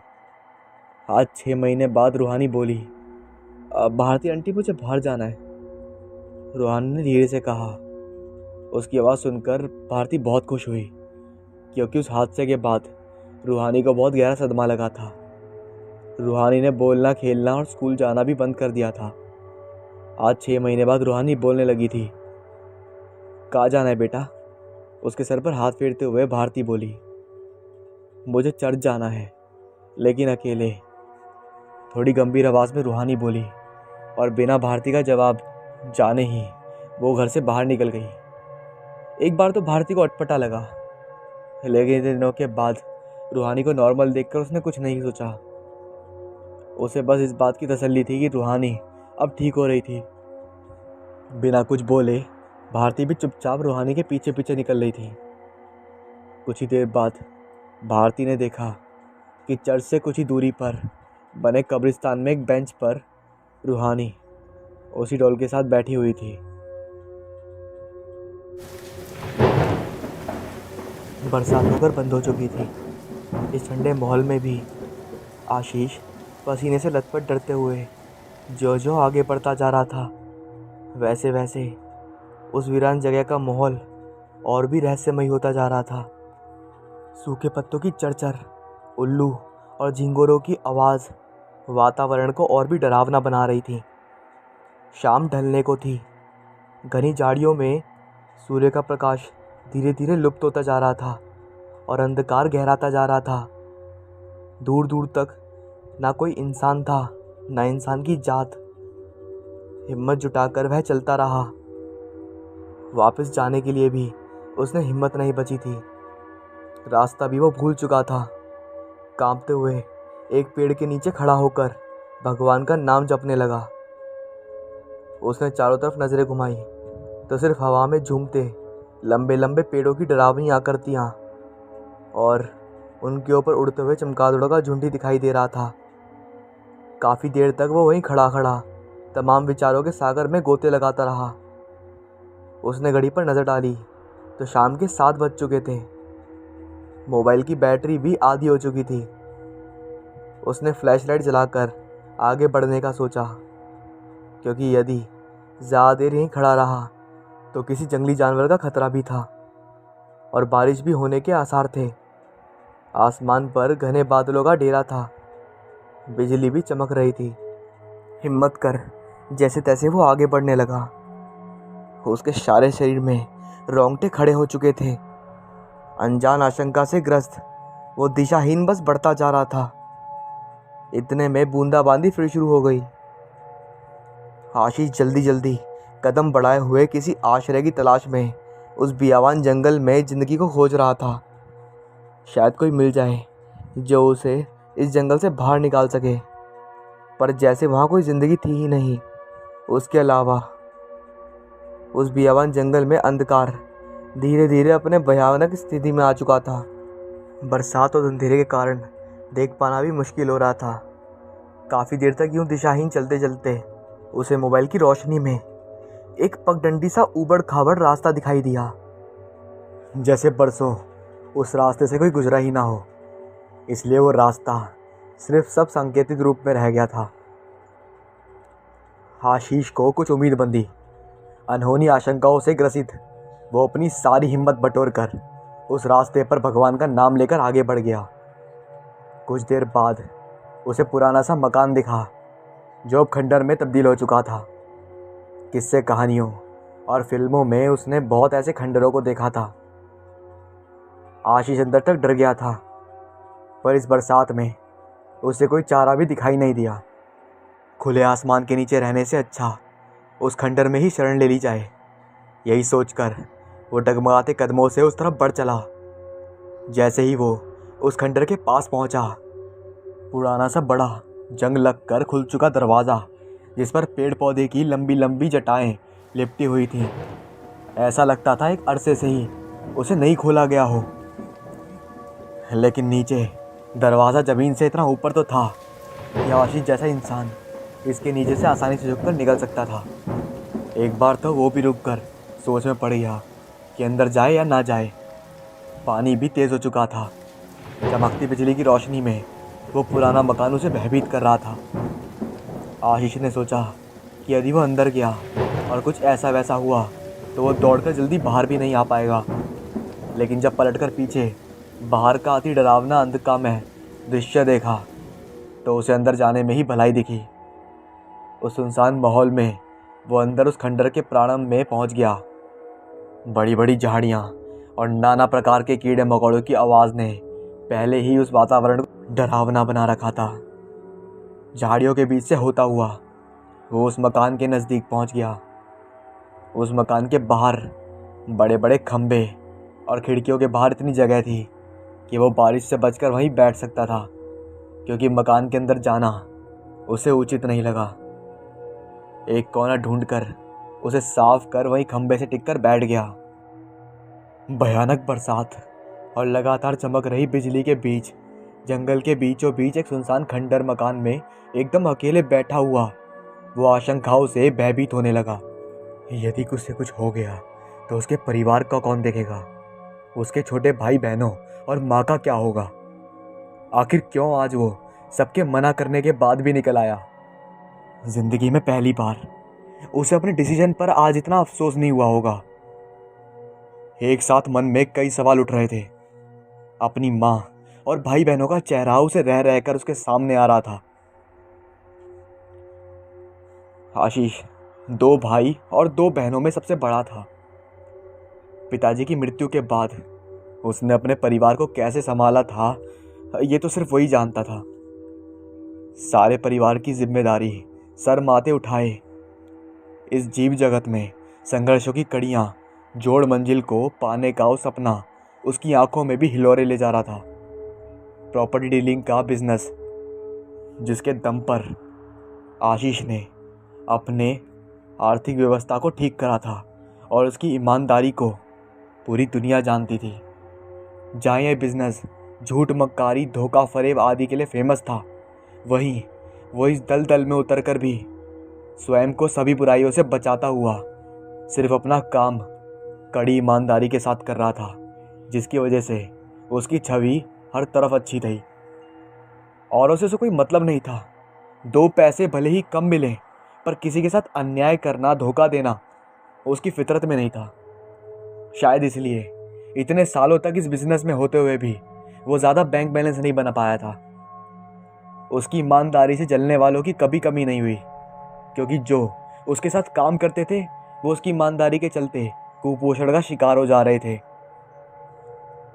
आज 6 महीने बाद रूहानी बोली, भारती आंटी मुझे बाहर जाना है। रूहानी ने धीरे से कहा। उसकी आवाज़ सुनकर भारती बहुत खुश हुई, क्योंकि उस हादसे के बाद रूहानी को बहुत गहरा सदमा लगा था। रूहानी ने बोलना, खेलना और स्कूल जाना भी बंद कर दिया था। आज 6 महीने बाद रूहानी बोलने लगी थी। कहाँ जाना है बेटा? उसके सर पर हाथ फेरते हुए भारती बोली, मुझे चर्च जाना है, लेकिन अकेले। थोड़ी गंभीर आवाज़ में रूहानी बोली और बिना भारती का जवाब जाने ही वो घर से बाहर निकल गई। एक बार तो भारती को अटपटा लगा, लेकिन दिनों के बाद रूहानी को नॉर्मल देखकर उसने कुछ नहीं सोचा। उसे बस इस बात की तसल्ली थी कि रूहानी अब ठीक हो रही थी। बिना कुछ बोले भारती भी चुपचाप रूहानी के पीछे पीछे निकल रही थी। कुछ ही देर बाद भारती ने देखा कि चर्च से कुछ ही दूरी पर बने कब्रिस्तान में एक बेंच पर रूहानी उसी डॉल के साथ बैठी हुई थी। बरसात होकर बंद हो चुकी थी। इस ठंडे माहौल में भी आशीष पसीने से लथपथ डरते हुए जो जो आगे बढ़ता जा रहा था, वैसे वैसे उस वीरान जगह का माहौल और भी रहस्यमय होता जा रहा था। सूखे पत्तों की चरचर, उल्लू और झिंगुरों की आवाज़ वातावरण को और भी डरावना बना रही थी। शाम ढलने को थी। घनी झाड़ियों में सूर्य का प्रकाश धीरे धीरे लुप्त होता जा रहा था और अंधकार गहराता जा रहा था। दूर दूर तक ना कोई इंसान था, ना इंसान की जात। हिम्मत जुटाकर वह चलता रहा। वापस जाने के लिए भी उसने हिम्मत नहीं बची थी। रास्ता भी वो भूल चुका था। कांपते हुए एक पेड़ के नीचे खड़ा होकर भगवान का नाम जपने लगा। उसने चारों तरफ नजरें घुमाई तो सिर्फ हवा में झूमते लंबे लंबे पेड़ों की डरावनी आकृतियाँ और उनके ऊपर उड़ते हुए चमगादड़ों का झुंड ही दिखाई दे रहा था। काफ़ी देर तक वो वहीं खड़ा खड़ा तमाम विचारों के सागर में गोते लगाता रहा। उसने घड़ी पर नज़र डाली तो शाम के 7 बज चुके थे। मोबाइल की बैटरी भी आधी हो चुकी थी। उसने फ्लैशलाइट जलाकर आगे बढ़ने का सोचा, क्योंकि यदि ज़्यादा देर यहीं खड़ा रहा तो किसी जंगली जानवर का खतरा भी था और बारिश भी होने के आसार थे। आसमान पर घने बादलों का डेरा था। बिजली भी चमक रही थी। हिम्मत कर जैसे तैसे वो आगे बढ़ने लगा। उसके सारे शरीर में रोंगटे खड़े हो चुके थे। अनजान आशंका से ग्रस्त वो दिशाहीन बस बढ़ता जा रहा था। इतने में बूंदाबांदी फिर शुरू हो गई। आशीष जल्दी जल्दी कदम बढ़ाए हुए किसी आश्रय की तलाश में उस बियावान जंगल में ज़िंदगी को खोज रहा था। शायद कोई मिल जाए जो उसे इस जंगल से बाहर निकाल सके, पर जैसे वहाँ कोई ज़िंदगी थी ही नहीं। उसके अलावा उस बियावान जंगल में अंधकार धीरे धीरे अपने भयानक स्थिति में आ चुका था। बरसात और अंधेरे के कारण देख पाना भी मुश्किल हो रहा था। काफ़ी देर तक यूं दिशाहीन चलते चलते उसे मोबाइल की रोशनी में एक पगडंडी सा ऊबड़ खाबड़ रास्ता दिखाई दिया, जैसे बरसों उस रास्ते से कोई गुजरा ही ना हो। इसलिए वो रास्ता सिर्फ सब सांकेतिक रूप में रह गया था। आशीष को कुछ उम्मीद बंधी। अनहोनी आशंकाओं से ग्रसित वो अपनी सारी हिम्मत बटोर कर उस रास्ते पर भगवान का नाम लेकर आगे बढ़ गया। कुछ देर बाद उसे पुराना सा मकान दिखा जो अब खंडर में तब्दील हो चुका था। किस्से कहानियों और फिल्मों में उसने बहुत ऐसे खंडरों को देखा था। आशीष अंदर तक डर गया था, पर इस बरसात में उसे कोई चारा भी दिखाई नहीं दिया। खुले आसमान के नीचे रहने से अच्छा उस खंडर में ही शरण ले ली जाए, यही सोचकर वो डगमगाते कदमों से उस तरफ बढ़ चला। जैसे ही वो उस खंडर के पास पहुंचा, पुराना सा बड़ा जंग लगकर खुल चुका दरवाज़ा जिस पर पेड़ पौधे की लंबी लंबी जटाएं लिपटी हुई थीं, ऐसा लगता था एक अरसे से ही उसे नहीं खोला गया हो। लेकिन नीचे दरवाज़ा ज़मीन से इतना ऊपर तो था कि आशीष जैसा इंसान इसके नीचे से आसानी से झुककर निकल सकता था। एक बार तो वो भी रुककर सोच में पड़ गया कि अंदर जाए या ना जाए। पानी भी तेज़ हो चुका था। चमकती बिजली की रोशनी में वो पुराना मकान उसे भयभीत कर रहा था। आशीष ने सोचा कि यदि वो अंदर गया और कुछ ऐसा वैसा हुआ तो वो दौड़कर जल्दी बाहर भी नहीं आ पाएगा। लेकिन जब पलटकर पीछे बाहर का अति डरावना अंधकारमय दृश्य देखा तो उसे अंदर जाने में ही भलाई दिखी। उस सुनसान माहौल में वो अंदर उस खंडर के प्रारंभ में पहुंच गया। बड़ी बड़ी झाड़ियाँ और नाना प्रकार के कीड़े मकोड़ों की आवाज़ ने पहले ही उस वातावरण को डरावना बना रखा था। झाड़ियों के बीच से होता हुआ वो उस मकान के नज़दीक पहुंच गया। उस मकान के बाहर बड़े बड़े खंभे और खिड़कियों के बाहर इतनी जगह थी कि वो बारिश से बचकर वहीं बैठ सकता था, क्योंकि मकान के अंदर जाना उसे उचित नहीं लगा। एक कोना ढूंढकर उसे साफ कर वहीं खंभे से टिककर बैठ गया। भयानक बरसात और लगातार चमक रही बिजली के बीच जंगल के बीचों बीच एक सुनसान खंडर मकान में एकदम अकेले बैठा हुआ वो आशंकाओं से भयभीत होने लगा। यदि कुछ से कुछ हो गया तो उसके परिवार का कौन देखेगा? उसके छोटे भाई बहनों और माँ का क्या होगा? आखिर क्यों आज वो सबके मना करने के बाद भी निकल आया? जिंदगी में पहली बार उसे अपने डिसीजन पर आज इतना अफसोस नहीं हुआ होगा। एक साथ मन में कई सवाल उठ रहे थे। अपनी माँ और भाई बहनों का चेहरा उसे रह रहकर उसके सामने आ रहा था। आशीष 2 भाई और 2 बहनों में सबसे बड़ा था। पिताजी की मृत्यु के बाद उसने अपने परिवार को कैसे संभाला था, ये तो सिर्फ वही जानता था। सारे परिवार की जिम्मेदारी सर माथे उठाए इस जीव जगत में संघर्षों की कड़ियाँ जोड़ मंजिल को पाने का वो सपना उसकी आंखों में भी हिलोरे ले जा रहा था। प्रॉपर्टी डीलिंग का बिजनेस जिसके दम पर आशीष ने अपने आर्थिक व्यवस्था को ठीक करा था और उसकी ईमानदारी को पूरी दुनिया जानती थी। जहाँ यह बिजनेस झूठ मक्कारी धोखा फरेब आदि के लिए फेमस था, वहीं वो इस दलदल में उतरकर भी स्वयं को सभी बुराइयों से बचाता हुआ सिर्फ अपना काम कड़ी ईमानदारी के साथ कर रहा था, जिसकी वजह से उसकी छवि हर तरफ अच्छी थी। औरों से उसे कोई मतलब नहीं था। 2 पैसे भले ही कम मिले, पर किसी के साथ अन्याय करना, धोखा देना उसकी फितरत में नहीं था। शायद इसलिए इतने सालों तक इस बिजनेस में होते हुए भी वो ज़्यादा बैंक बैलेंस नहीं बना पाया था। उसकी ईमानदारी से जलने वालों की कभी कमी नहीं हुई, क्योंकि जो उसके साथ काम करते थे वो उसकी ईमानदारी के चलते कुपोषण का शिकार हो जा रहे थे।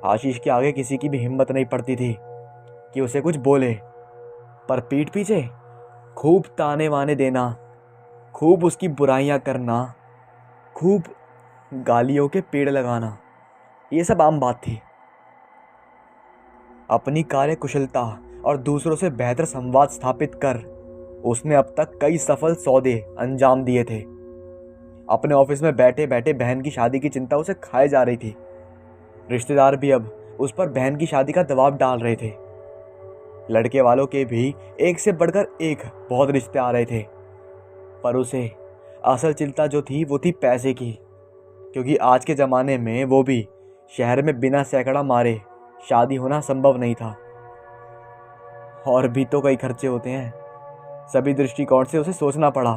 आशीष के आगे किसी की भी हिम्मत नहीं पड़ती थी कि उसे कुछ बोले, पर पीठ पीछे खूब ताने वाने देना, खूब उसकी बुराइयां करना, खूब गालियों के पेड़ लगाना, ये सब आम बात थी। अपनी कार्य कुशलता और दूसरों से बेहतर संवाद स्थापित कर उसने अब तक कई सफल सौदे अंजाम दिए थे। अपने ऑफिस में बैठे बैठे बहन की शादी की चिंता उसे खाए जा रही थी। रिश्तेदार भी अब उस पर बहन की शादी का दबाव डाल रहे थे। लड़के वालों के भी एक से बढ़कर एक बहुत रिश्ते आ रहे थे, पर उसे असल चिंता जो थी वो थी पैसे की, क्योंकि आज के ज़माने में वो भी शहर में बिना सैकड़ा मारे शादी होना संभव नहीं था। और भी तो कई खर्चे होते हैं। सभी दृष्टिकोण से उसे सोचना पड़ा।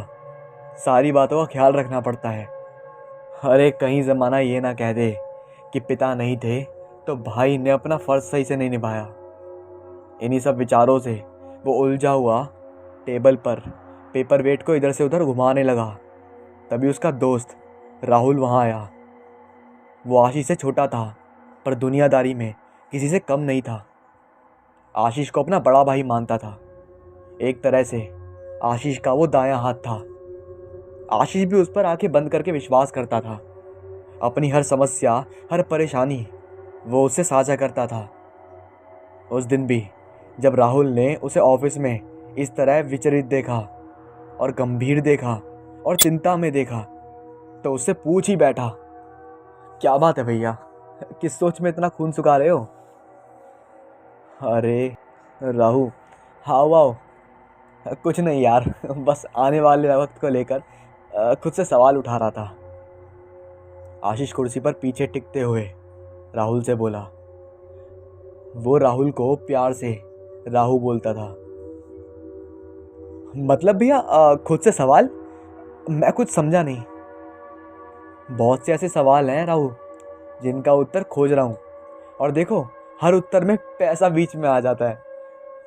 सारी बातों का ख्याल रखना पड़ता है। अरे कहीं ज़माना ये ना कह दे कि पिता नहीं थे तो भाई ने अपना फ़र्ज सही से नहीं निभाया। इन्हीं सब विचारों से वो उलझा हुआ टेबल पर पेपर वेट को इधर से उधर घुमाने लगा। तभी उसका दोस्त राहुल वहाँ आया। वो आशीष से छोटा था पर दुनियादारी में किसी से कम नहीं था। आशीष को अपना बड़ा भाई मानता था। एक तरह से आशीष का वो दायां हाथ था। आशीष भी उस पर आंखें बंद करके विश्वास करता था। अपनी हर समस्या, हर परेशानी वो उससे साझा करता था। उस दिन भी जब राहुल ने उसे ऑफिस में इस तरह विचलित देखा और गंभीर देखा और चिंता में देखा तो उससे पूछ ही बैठा, क्या बात है भैया, किस सोच में इतना खून सुखा रहे हो? अरे राहु, हाँ वाओ, कुछ नहीं यार, बस आने वाले वक्त को लेकर खुद से सवाल उठा रहा था। आशीष कुर्सी पर पीछे टिकते हुए राहुल से बोला। वो राहुल को प्यार से राहु बोलता था। मतलब भैया खुद से सवाल? मैं कुछ समझा नहीं। बहुत से ऐसे सवाल हैं राहु जिनका उत्तर खोज रहा हूँ, और देखो हर उत्तर में पैसा बीच में आ जाता है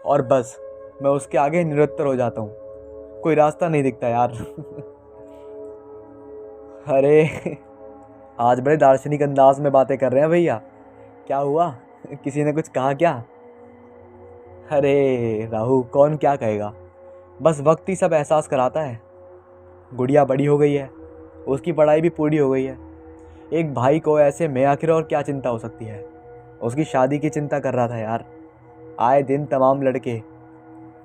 और बस मैं उसके आगे निरुत्तर हो जाता हूँ। कोई रास्ता नहीं दिखता यार। अरे आज बड़े दार्शनिक अंदाज में बातें कर रहे हैं भैया। क्या हुआ, किसी ने कुछ कहा क्या? अरे राहु, कौन क्या कहेगा, बस वक्त ही सब एहसास कराता है। गुड़िया बड़ी हो गई है, उसकी पढ़ाई भी पूरी हो गई है। एक भाई को ऐसे में आखिर और क्या चिंता हो सकती है। उसकी शादी की चिंता कर रहा था यार। आए दिन तमाम लड़के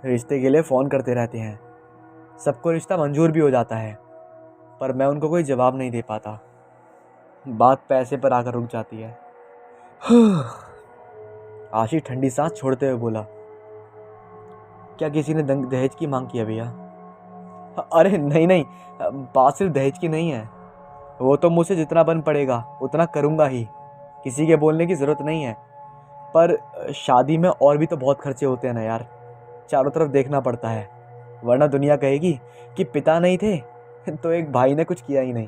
रिश्ते के लिए फ़ोन करते रहते हैं। सबको रिश्ता मंजूर भी हो जाता है पर मैं उनको कोई जवाब नहीं दे पाता। बात पैसे पर आकर रुक जाती है। आशीष ठंडी सांस छोड़ते हुए बोला, क्या किसी ने दहेज की मांग की है भैया? अरे नहीं नहीं, बात सिर्फ दहेज की नहीं है। वो तो मुझसे जितना बन पड़ेगा उतना करूँगा ही, किसी के बोलने की ज़रूरत नहीं है। पर शादी में और भी तो बहुत खर्चे होते हैं ना यार, चारों तरफ देखना पड़ता है, वरना दुनिया कहेगी कि पिता नहीं थे तो एक भाई ने कुछ किया ही नहीं।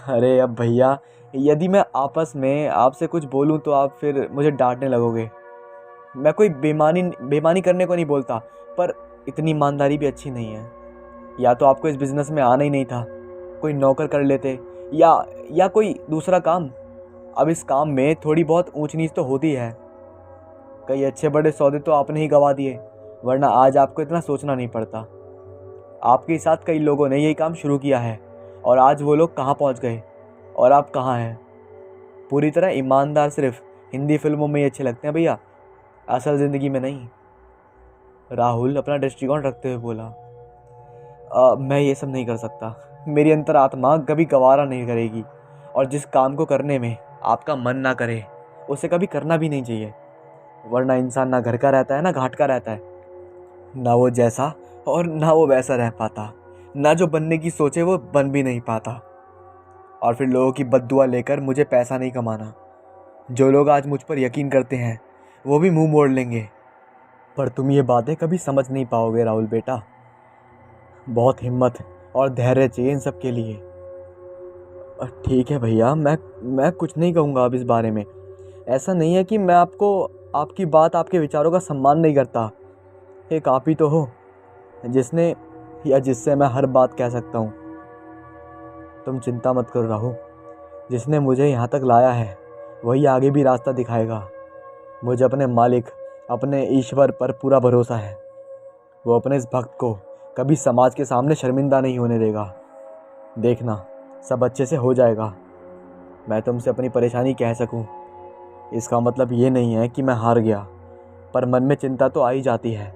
अरे अब भैया, यदि मैं आपस में आपसे कुछ बोलूं तो आप फिर मुझे डांटने लगोगे। मैं कोई बेईमानी करने को नहीं बोलता, पर इतनी ईमानदारी भी अच्छी नहीं है। या तो आपको इस बिज़नेस में आना ही नहीं था, कोई नौकर कर लेते या कोई दूसरा काम। अब इस काम में थोड़ी बहुत ऊंच नीच तो होती है। कई अच्छे बड़े सौदे तो आपने ही गंवा दिए, वरना आज आपको इतना सोचना नहीं पड़ता। आपके साथ कई लोगों ने यही काम शुरू किया है और आज वो लोग कहाँ पहुँच गए और आप कहाँ हैं। पूरी तरह ईमानदार सिर्फ हिंदी फिल्मों में ही अच्छे लगते हैं भैया, असल ज़िंदगी में नहीं। राहुल अपना दृष्टिकोण रखते हुए बोला, मैं ये सब नहीं कर सकता। मेरी अंतरात्मा कभी गवारा नहीं करेगी, और जिस काम को करने में आपका मन ना करे उसे कभी करना भी नहीं चाहिए, वरना इंसान ना घर का रहता है ना घाट का रहता है। ना वो जैसा और ना वो वैसा रह पाता, ना जो बनने की सोचे वो बन भी नहीं पाता। और फिर लोगों की बद्दुआ लेकर मुझे पैसा नहीं कमाना। जो लोग आज मुझ पर यकीन करते हैं वो भी मुंह मोड़ लेंगे, पर तुम ये बातें कभी समझ नहीं पाओगे राहुल बेटा। बहुत हिम्मत और धैर्य चाहिए इन सब के लिए। ठीक है भैया, मैं कुछ नहीं कहूँगा अब इस बारे में। ऐसा नहीं है कि मैं आपकी बात, आपके विचारों का सम्मान नहीं करता। एक आप ही तो हो जिसने या जिससे मैं हर बात कह सकता हूँ। तुम चिंता मत करो राहु, जिसने मुझे यहाँ तक लाया है वही आगे भी रास्ता दिखाएगा। मुझे अपने मालिक, अपने ईश्वर पर पूरा भरोसा है। वो अपने इस भक्त को कभी समाज के सामने शर्मिंदा नहीं होने देगा। देखना, सब अच्छे से हो जाएगा। मैं तुमसे अपनी परेशानी कह सकूं, इसका मतलब ये नहीं है कि मैं हार गया, पर मन में चिंता तो आ ही जाती है।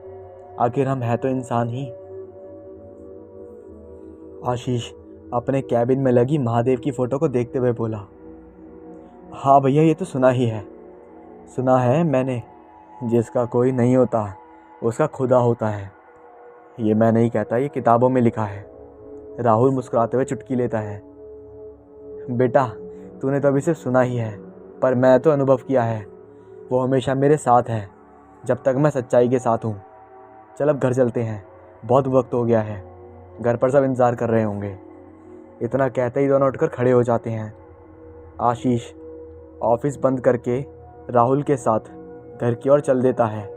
आखिर हम हैं तो इंसान ही। आशीष अपने कैबिन में लगी महादेव की फ़ोटो को देखते हुए बोला, हाँ भैया, ये तो सुना ही है। सुना है मैंने, जिसका कोई नहीं होता उसका खुदा होता है। ये मैं नहीं कहता, ये किताबों में लिखा है। राहुल मुस्कुराते हुए चुटकी लेता है। बेटा, तूने तो अभी सिर्फ सुना ही है, पर मैं तो अनुभव किया है। वो हमेशा मेरे साथ है जब तक मैं सच्चाई के साथ हूँ। चल अब घर चलते हैं, बहुत वक्त हो गया है। घर पर सब इंतज़ार कर रहे होंगे। इतना कहते ही दोनों उठकर खड़े हो जाते हैं। आशीष ऑफिस बंद करके राहुल के साथ घर की ओर चल देता है।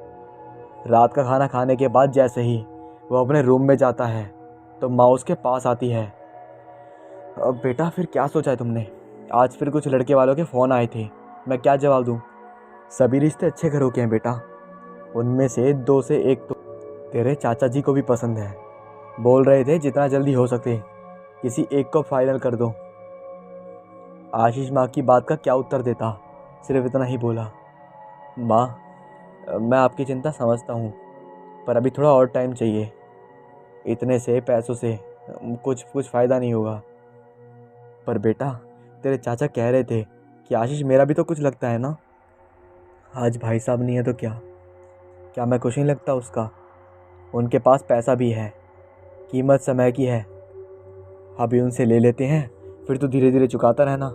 रात का खाना खाने के बाद जैसे ही वो अपने रूम में जाता है तो माँ उसके पास आती है। अब बेटा फिर क्या सोचा है तुमने? आज फिर कुछ लड़के वालों के फ़ोन आए थे, मैं क्या जवाब दूँ? सभी रिश्ते अच्छे घरों के हैं बेटा, उनमें से 2 से 1 तो तेरे चाचा जी को भी पसंद है। बोल रहे थे जितना जल्दी हो सके किसी एक को फाइनल कर दो। आशीष माँ की बात का क्या उत्तर देता, सिर्फ इतना ही बोला, माँ मैं आपकी चिंता समझता हूँ, पर अभी थोड़ा और टाइम चाहिए। इतने से पैसों से कुछ फ़ायदा नहीं होगा। पर बेटा तेरे चाचा कह रहे थे कि आशीष मेरा भी तो कुछ लगता है ना। आज भाई साहब नहीं है तो क्या मैं कुछ नहीं लगता उसका? उनके पास पैसा भी है, कीमत समय की है। अभी उनसे ले लेते हैं, फिर तो धीरे धीरे चुकाता रहना।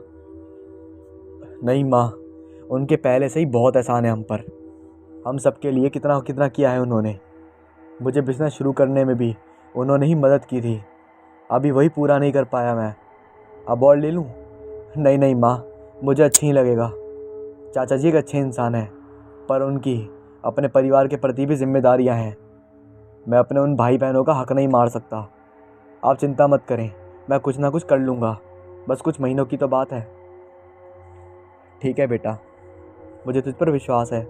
नहीं माँ, उनके पहले से ही बहुत एहसान है हम पर। हम सबके लिए कितना कितना किया है उन्होंने। मुझे बिजनेस शुरू करने में भी उन्होंने ही मदद की थी। अभी वही पूरा नहीं कर पाया मैं, अब और ले लूँ? नहीं नहीं माँ, मुझे अच्छी नहीं लगेगा। चाचा जी एक अच्छे इंसान हैं, पर उनकी अपने परिवार के प्रति भी जिम्मेदारियाँ हैं। मैं अपने उन भाई बहनों का हक नहीं मार सकता। आप चिंता मत करें, मैं कुछ ना कुछ कर लूँगा, बस कुछ महीनों की तो बात है। ठीक है बेटा, मुझे तुझ पर विश्वास है।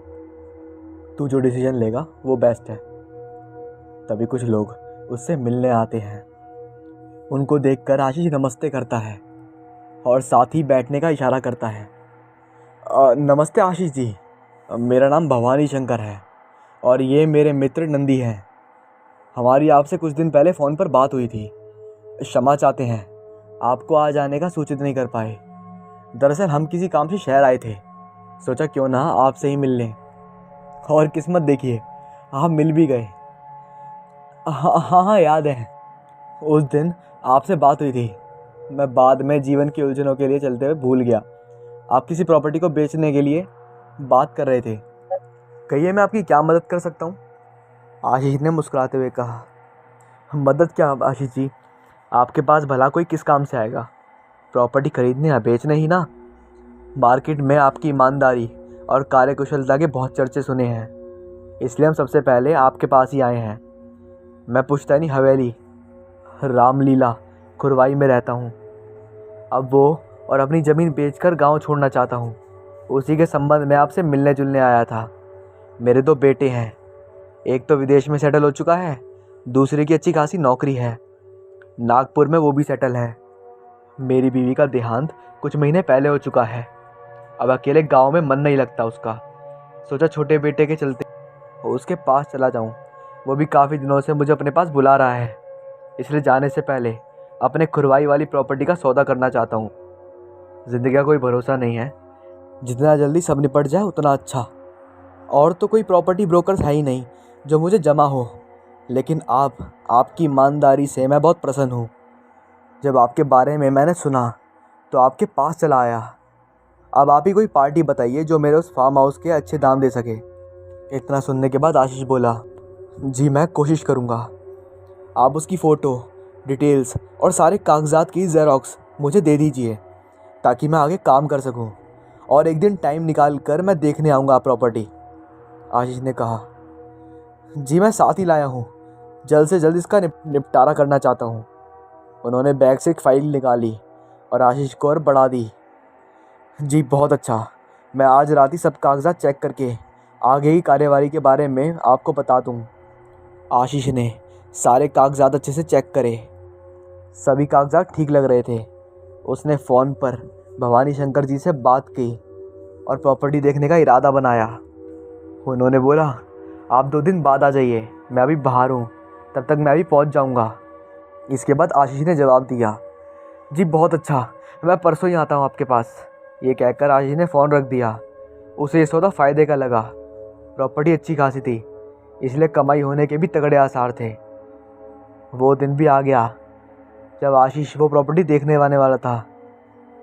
तू जो डिसीजन लेगा वो बेस्ट है। तभी कुछ लोग उससे मिलने आते हैं। उनको देखकर आशीष नमस्ते करता है और साथ ही बैठने का इशारा करता है। नमस्ते आशीष जी, मेरा नाम भवानी शंकर है और ये मेरे मित्र नंदी हैं। हमारी आपसे कुछ दिन पहले फ़ोन पर बात हुई थी। क्षमा चाहते हैं, आपको आज आने का सूचित नहीं कर पाए। दरअसल हम किसी काम से शहर आए थे, सोचा क्यों ना आपसे ही मिल लें। और किस्मत देखिए, आप मिल भी गए। हाँ हाँ हाँ, याद है, उस दिन आपसे बात हुई थी। मैं बाद में जीवन की उलझनों के लिए चलते हुए भूल गया। आप किसी प्रॉपर्टी को बेचने के लिए बात कर रहे थे। कहिए मैं आपकी क्या मदद कर सकता हूँ? आशीष ने मुस्कुराते हुए कहा। मदद क्या आशीष जी, आपके पास भला कोई किस काम से आएगा? प्रॉपर्टी खरीदने या बेचने ही ना। मार्केट में आपकी ईमानदारी और कार्यकुशलता के बहुत चर्चे सुने हैं, इसलिए हम सबसे पहले आपके पास ही आए हैं। मैं पुश्तैनी हवेली रामलीला खुरवाई में रहता हूँ। अब वो और अपनी ज़मीन बेचकर गांव छोड़ना चाहता हूँ। उसी के संबंध में आपसे मिलने जुलने आया था। मेरे 2 बेटे हैं, एक तो विदेश में सेटल हो चुका है, दूसरे की अच्छी खासी नौकरी है, नागपुर में वो भी सेटल है। मेरी बीवी का देहांत कुछ महीने पहले हो चुका है। अब अकेले गांव में मन नहीं लगता उसका। सोचा छोटे बेटे के चलते उसके पास चला जाऊं। वो भी काफ़ी दिनों से मुझे अपने पास बुला रहा है, इसलिए जाने से पहले अपने खुरवाई वाली प्रॉपर्टी का सौदा करना चाहता हूँ। ज़िंदगी का कोई भरोसा नहीं है, जितना जल्दी सब निपट जाए उतना अच्छा। और तो कोई प्रॉपर्टी ब्रोकर्स है ही नहीं जो मुझे जमा हो, लेकिन आपकी ईमानदारी से मैं बहुत प्रसन्न हूँ। जब आपके बारे में मैंने सुना तो आपके पास चला आया। अब आप ही कोई पार्टी बताइए जो मेरे उस फार्म हाउस के अच्छे दाम दे सके। इतना सुनने के बाद आशीष बोला, जी मैं कोशिश करूँगा। आप उसकी फ़ोटो, डिटेल्स और सारे कागजात की ज़ेरॉक्स मुझे दे दीजिए ताकि मैं आगे काम कर सकूं, और एक दिन टाइम निकाल कर मैं देखने आऊँगा प्रॉपर्टी। आशीष ने कहा, जी मैं साथ ही लाया हूँ, जल्द से जल्द इसका निपटारा करना चाहता हूँ। उन्होंने बैग से एक फ़ाइल निकाली और आशीष को और बढ़ा दी। जी बहुत अच्छा, मैं आज रात ही सब कागजात चेक करके आगे की कार्यवाही के बारे में आपको बता दूँ। आशीष ने सारे कागजात अच्छे से चेक करे। सभी कागजात ठीक लग रहे थे। उसने फ़ोन पर भवानी शंकर जी से बात की और प्रॉपर्टी देखने का इरादा बनाया। उन्होंने बोला, आप 2 दिन बाद आ जाइए, मैं अभी बाहर हूँ, तब तक मैं भी पहुँच जाऊँगा। इसके बाद आशीष ने जवाब दिया, जी बहुत अच्छा, मैं परसों ही आता हूँ आपके पास। ये कहकर आशीष ने फ़ोन रख दिया। उसे ये सौदा फ़ायदे का लगा। प्रॉपर्टी अच्छी खासी थी, इसलिए कमाई होने के भी तगड़े आसार थे। वो दिन भी आ गया जब आशीष वो प्रॉपर्टी देखने आने वाला था।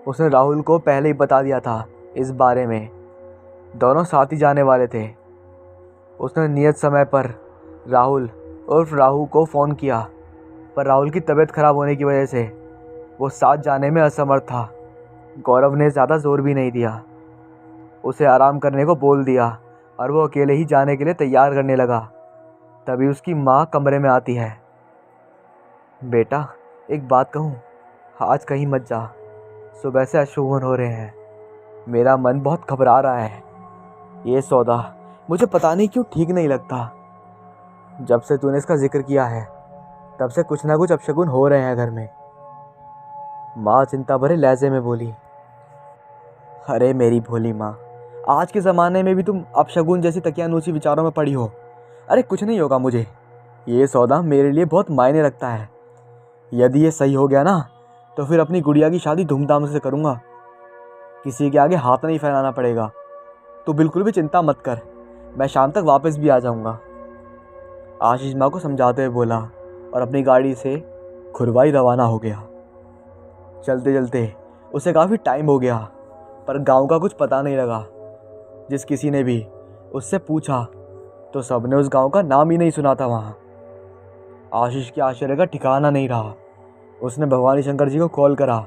उसने राहुल को पहले ही बता दिया था इस बारे में। दोनों साथ ही जाने वाले थे। उसने नियत समय पर राहुल उर्फ राहु को फ़ोन किया पर राहुल की तबीयत खराब होने की वजह से वो साथ जाने में असमर्थ था। गौरव ने ज़्यादा जोर भी नहीं दिया, उसे आराम करने को बोल दिया और वो अकेले ही जाने के लिए तैयार करने लगा। तभी उसकी माँ कमरे में आती है। बेटा, एक बात कहूँ, आज कहीं मत जा। सुबह से अशुभन हो रहे हैं, मेरा मन बहुत घबरा रहा है। ये सौदा मुझे पता नहीं क्यों ठीक नहीं लगता। जब से तूने इसका जिक्र किया है तब से कुछ ना कुछ अपशगुन हो रहे हैं घर में। माँ चिंता भरे लहजे में बोली। अरे मेरी भोली माँ, आज के ज़माने में भी तुम अपशगुन जैसी तकियानूसी विचारों में पड़ी हो। अरे कुछ नहीं होगा मुझे, ये सौदा मेरे लिए बहुत मायने रखता है। यदि ये सही हो गया ना तो फिर अपनी गुड़िया की शादी धूमधाम से करूँगा। किसी के आगे हाथ नहीं फैलाना पड़ेगा। तू बिल्कुल भी चिंता मत कर, मैं शाम तक वापस भी आ जाऊँगा। आशीष माँ को समझाते हुए बोला और अपनी गाड़ी से खुरवाई रवाना हो गया। चलते चलते उसे काफ़ी टाइम हो गया, पर गांव का कुछ पता नहीं लगा। जिस किसी ने भी उससे पूछा तो सबने उस गांव का नाम ही नहीं सुना था वहाँ। आशीष के आश्चर्य का ठिकाना नहीं रहा। उसने भवानी शंकर जी को कॉल करा।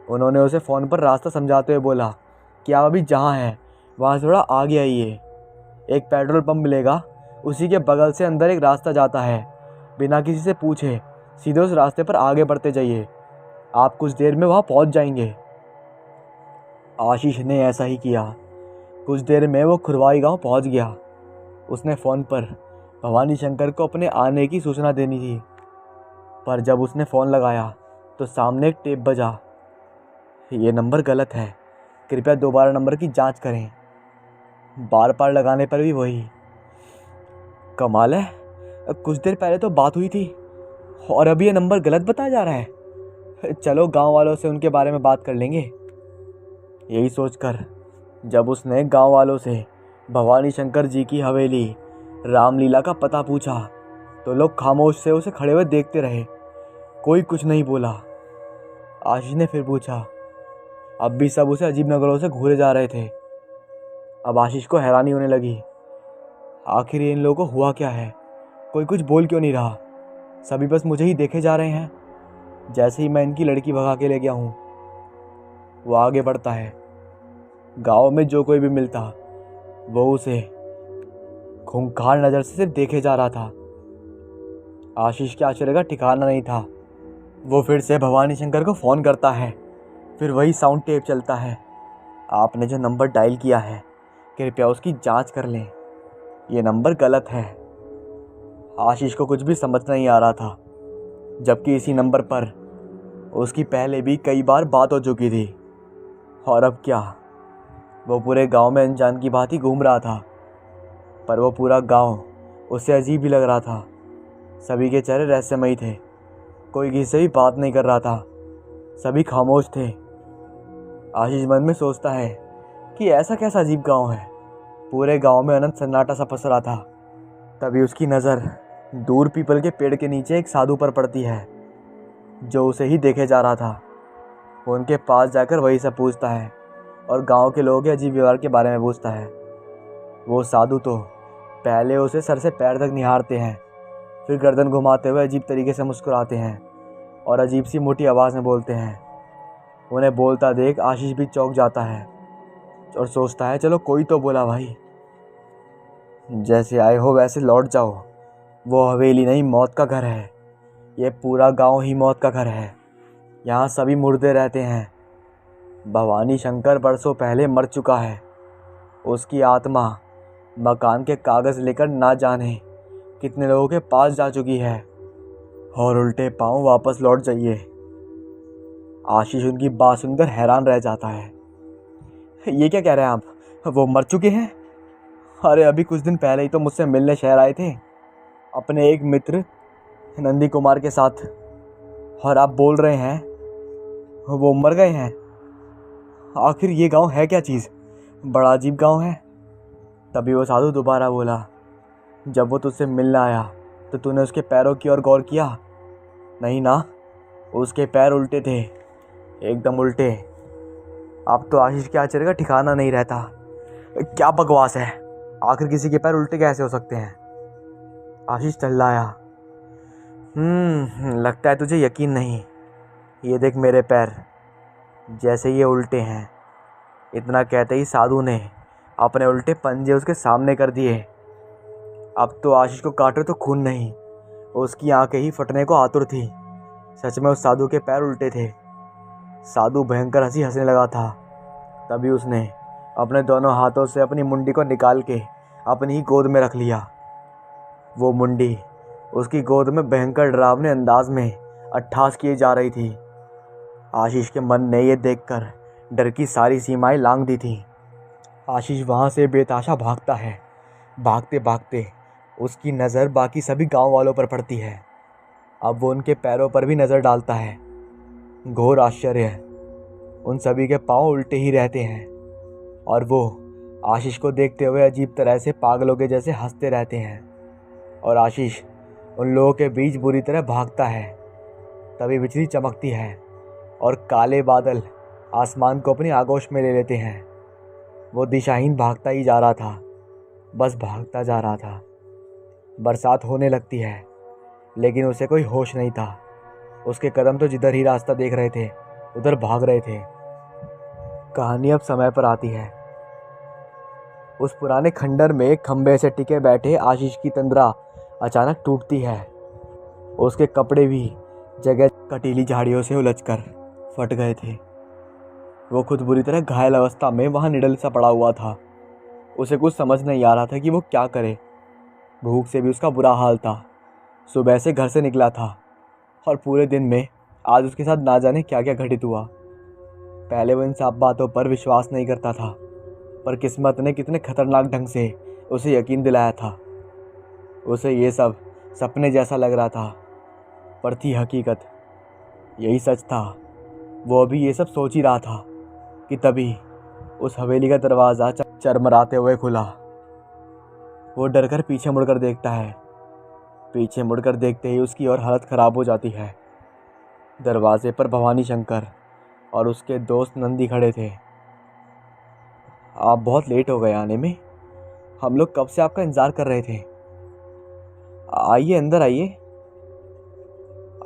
उन्होंने उसे फ़ोन पर रास्ता समझाते हुए बोला कि आप अभी जहाँ हैं वहाँ से थोड़ा आगे आइए, एक पेट्रोल पंप मिलेगा, उसी के बगल से अंदर एक रास्ता जाता है। बिना किसी से पूछे सीधे उस रास्ते पर आगे बढ़ते जाइए, आप कुछ देर में वहाँ पहुँच जाएंगे। आशीष ने ऐसा ही किया। कुछ देर में वो खुरवाई गांव पहुंच गया। उसने फ़ोन पर भवानी शंकर को अपने आने की सूचना देनी थी, पर जब उसने फ़ोन लगाया तो सामने एक टेप बजा। ये नंबर गलत है, कृपया दोबारा नंबर की जांच करें। बार बार लगाने पर भी वही। कमाल है, कुछ देर पहले तो बात हुई थी और अभी ये नंबर गलत बताया जा रहा है। चलो गांव वालों से उनके बारे में बात कर लेंगे। यही सोचकर जब उसने गांव वालों से भवानी शंकर जी की हवेली रामलीला का पता पूछा तो लोग खामोश से उसे खड़े हुए देखते रहे, कोई कुछ नहीं बोला। आशीष ने फिर पूछा। अब भी सब उसे अजीब नजरों से घूरे जा रहे थे। अब आशीष को हैरानी होने लगी, आखिर इन लोगों को हुआ क्या है, कोई कुछ बोल क्यों नहीं रहा। सभी बस मुझे ही देखे जा रहे हैं, जैसे ही मैं इनकी लड़की भगा के ले गया हूँ। वो आगे बढ़ता है। गांव में जो कोई भी मिलता वो उसे खूंखार नज़र से सिर्फ देखे जा रहा था। आशीष के आश्चर्य का ठिकाना नहीं था। वो फिर से भवानी शंकर को फ़ोन करता है। फिर वही साउंड टेप चलता है। आपने जो नंबर डायल किया है कृपया उसकी जांच कर लें, ये नंबर गलत है। आशीष को कुछ भी समझ नहीं आ रहा था, जबकि इसी नंबर पर उसकी पहले भी कई बार बात हो चुकी थी। और अब क्या, वो पूरे गांव में अनजान की भांति घूम रहा था, पर वो पूरा गांव उसे अजीब ही लग रहा था। सभी के चेहरे रहस्यमयी थे, कोई किसी से भी बात नहीं कर रहा था, सभी खामोश थे। आशीष मन में सोचता है कि ऐसा कैसा अजीब गांव है, पूरे गांव में अनंत सन्नाटा सा पसरा था। तभी उसकी नज़र दूर पीपल के पेड़ के नीचे एक साधु पर पड़ती है, जो उसे ही देखे जा रहा था। वो उनके पास जाकर वही सब पूछता है और गांव के लोगों के अजीब व्यवहार के बारे में पूछता है। वो साधु तो पहले उसे सर से पैर तक निहारते हैं, फिर गर्दन घुमाते हुए अजीब तरीके से मुस्कुराते हैं और अजीब सी मोटी आवाज़ में बोलते हैं। उन्हें बोलता देख आशीष भी चौंक जाता है और सोचता है चलो कोई तो बोला भाई, जैसे आए हो वैसे लौट जाओ। वो हवेली नहीं, मौत का घर है। ये पूरा गांव ही मौत का घर है, यहाँ सभी मुर्दे रहते हैं। भवानी शंकर बरसों पहले मर चुका है, उसकी आत्मा मकान के कागज़ लेकर ना जाने कितने लोगों के पास जा चुकी है, और उल्टे पांव वापस लौट जाइए। आशीष उनकी बात सुनकर हैरान रह जाता है। ये क्या कह रहे हैं आप, वो मर चुके हैं? अरे अभी कुछ दिन पहले ही तो मुझसे मिलने शहर आए थे अपने एक मित्र नंदी कुमार के साथ, और आप बोल रहे हैं वो मर गए हैं। आखिर ये गांव है क्या चीज़, बड़ा अजीब गांव है। तभी वो साधु दोबारा बोला, जब वो तुझसे मिलने आया तो तूने उसके पैरों की ओर गौर किया? नहीं ना, उसके पैर उल्टे थे, एकदम उल्टे। अब तो आशीष के आश्चर्य का ठिकाना नहीं रहता। क्या बकवास है, आखिर किसी के पैर उल्टे कैसे हो सकते हैं? आशीष चिल्लाया। लगता है तुझे यकीन नहीं। ये देख मेरे पैर, जैसे ये उल्टे हैं। इतना कहते ही साधु ने अपने उल्टे पंजे उसके सामने कर दिए। अब तो आशीष को काटे तो खून नहीं, उसकी आंखें ही फटने को आतुर थी। सच में उस साधु के पैर उल्टे थे। साधु भयंकर हंसी हंसने लगा था। तभी उसने अपने दोनों हाथों से अपनी मुंडी को निकाल के अपनी ही गोद में रख लिया। वो मुंडी उसकी गोद में भयंकर डरावने अंदाज में अट्ठास किए जा रही थी। आशीष के मन ने यह देखकर डर की सारी सीमाएं लांघ दी थी। आशीष वहाँ से बेताशा भागता है। भागते भागते उसकी नज़र बाकी सभी गांव वालों पर पड़ती है। अब वो उनके पैरों पर भी नज़र डालता है। घोर आश्चर्य, उन सभी के पांव उल्टे ही रहते हैं और वो आशीष को देखते हुए अजीब तरह से पागलों के जैसे हंसते रहते हैं। और आशीष उन लोगों के बीच बुरी तरह भागता है। तभी बिजली चमकती है और काले बादल आसमान को अपनी आगोश में ले लेते हैं। वो दिशाहीन भागता ही जा रहा था, बस भागता जा रहा था। बरसात होने लगती है, लेकिन उसे कोई होश नहीं था। उसके कदम तो जिधर ही रास्ता देख रहे थे उधर भाग रहे थे। कहानी अब समय पर आती है। उस पुराने खंडर में खंबे से टिके बैठे आशीष की तंद्रा अचानक टूटती है। उसके कपड़े भी जगह कटीली झाड़ियों से उलझकर फट गए थे। वो खुद बुरी तरह घायल अवस्था में वहाँ निडल सा पड़ा हुआ था। उसे कुछ समझ नहीं आ रहा था कि वो क्या करे। भूख से भी उसका बुरा हाल था। सुबह से घर से निकला था और पूरे दिन में आज उसके साथ ना जाने क्या क्या घटित हुआ। पहले वो इन सब बातों पर विश्वास नहीं करता था, पर किस्मत ने कितने खतरनाक ढंग से उसे यकीन दिलाया था। उसे ये सब सपने जैसा लग रहा था, पर थी हकीकत, यही सच था। वो अभी ये सब सोच ही रहा था कि तभी उस हवेली का दरवाज़ा चरमराते हुए खुला। वो डरकर पीछे मुड़कर देखता है। पीछे मुड़कर देखते ही उसकी और हालत ख़राब हो जाती है। दरवाजे पर भवानी शंकर और उसके दोस्त नंदी खड़े थे। आप बहुत लेट हो गए आने में, हम लोग कब से आपका इंतज़ार कर रहे थे। आइए अंदर आइए।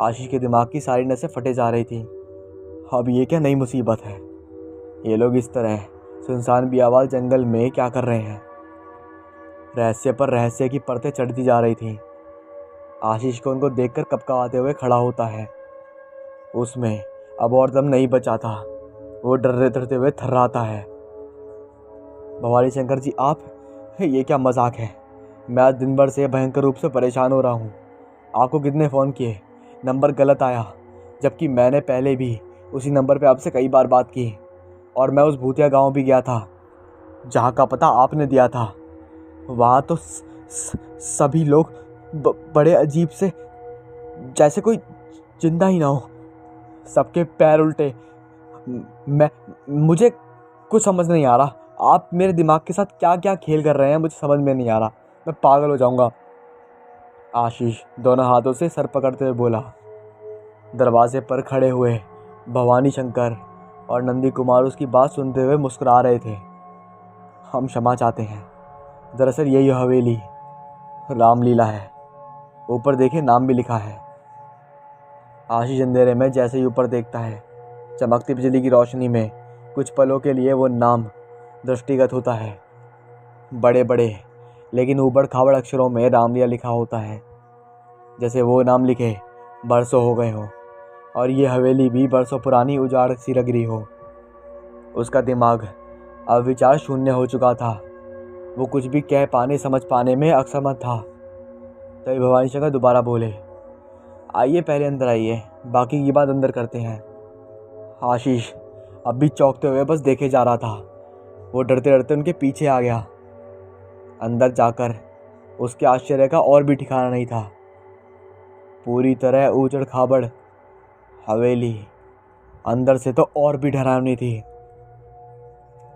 आशीष के दिमाग की सारी नसें फटे जा रही थी। अब ये क्या नई मुसीबत है। ये लोग इस तरह सुनसान बियावाल जंगल में क्या कर रहे हैं। रहस्य पर रहस्य की परतें चढ़ती जा रही थी। आशीष को उनको देखकर कपकपाते हुए खड़ा होता है। उसमें अब और दम नहीं बचा था। वो डरते डरते हुए थर्राता है। भवानी शंकर जी, आप, ये क्या मजाक है। मैं आज दिन भर से भयंकर रूप से परेशान हो रहा हूँ। आपको कितने फ़ोन किए, नंबर गलत आया, जबकि मैंने पहले भी उसी नंबर पे आपसे कई बार बात की। और मैं उस भूतिया गांव भी गया था जहाँ का पता आपने दिया था। वहाँ तो सभी लोग बड़े अजीब से, जैसे कोई जिंदा ही ना हो। सबके पैर उल्टे। मुझे कुछ समझ नहीं आ रहा। आप मेरे दिमाग के साथ क्या क्या खेल कर रहे हैं, मुझे समझ में नहीं आ रहा। मैं पागल हो जाऊंगा। आशीष दोनों हाथों से सर पकड़ते हुए बोला। दरवाजे पर खड़े हुए भवानी शंकर और नंदी कुमार उसकी बात सुनते हुए मुस्कुरा रहे थे। हम क्षमा चाहते हैं। दरअसल यही हवेली रामलीला है। ऊपर देखे, नाम भी लिखा है। आशीष अंधेरे में जैसे ही ऊपर देखता है, चमकती बिजली की रोशनी में कुछ पलों के लिए वो नाम दृष्टिगत होता है। बड़े बड़े लेकिन ऊबड़ खाबड़ अक्षरों में रामलीला लिखा होता है। जैसे वो नाम लिखे बरसों हो गए हो और ये हवेली भी बरसों पुरानी उजाड़ सी लग रही हो। उसका दिमाग अब विचार शून्य हो चुका था। वो कुछ भी कह पाने समझ पाने में असमर्थ था। तभी भवानी शंकर दोबारा बोले, आइए पहले अंदर आइए, बाकी की बात अंदर करते हैं। आशीष अब भी चौंकते हुए बस देखे जा रहा था। वो डरते डरते उनके पीछे आ गया। अंदर जाकर उसके आश्चर्य का और भी ठिकाना नहीं था। पूरी तरह ऊजड़ खाबड़ हवेली अंदर से तो और भी डरावनी थी।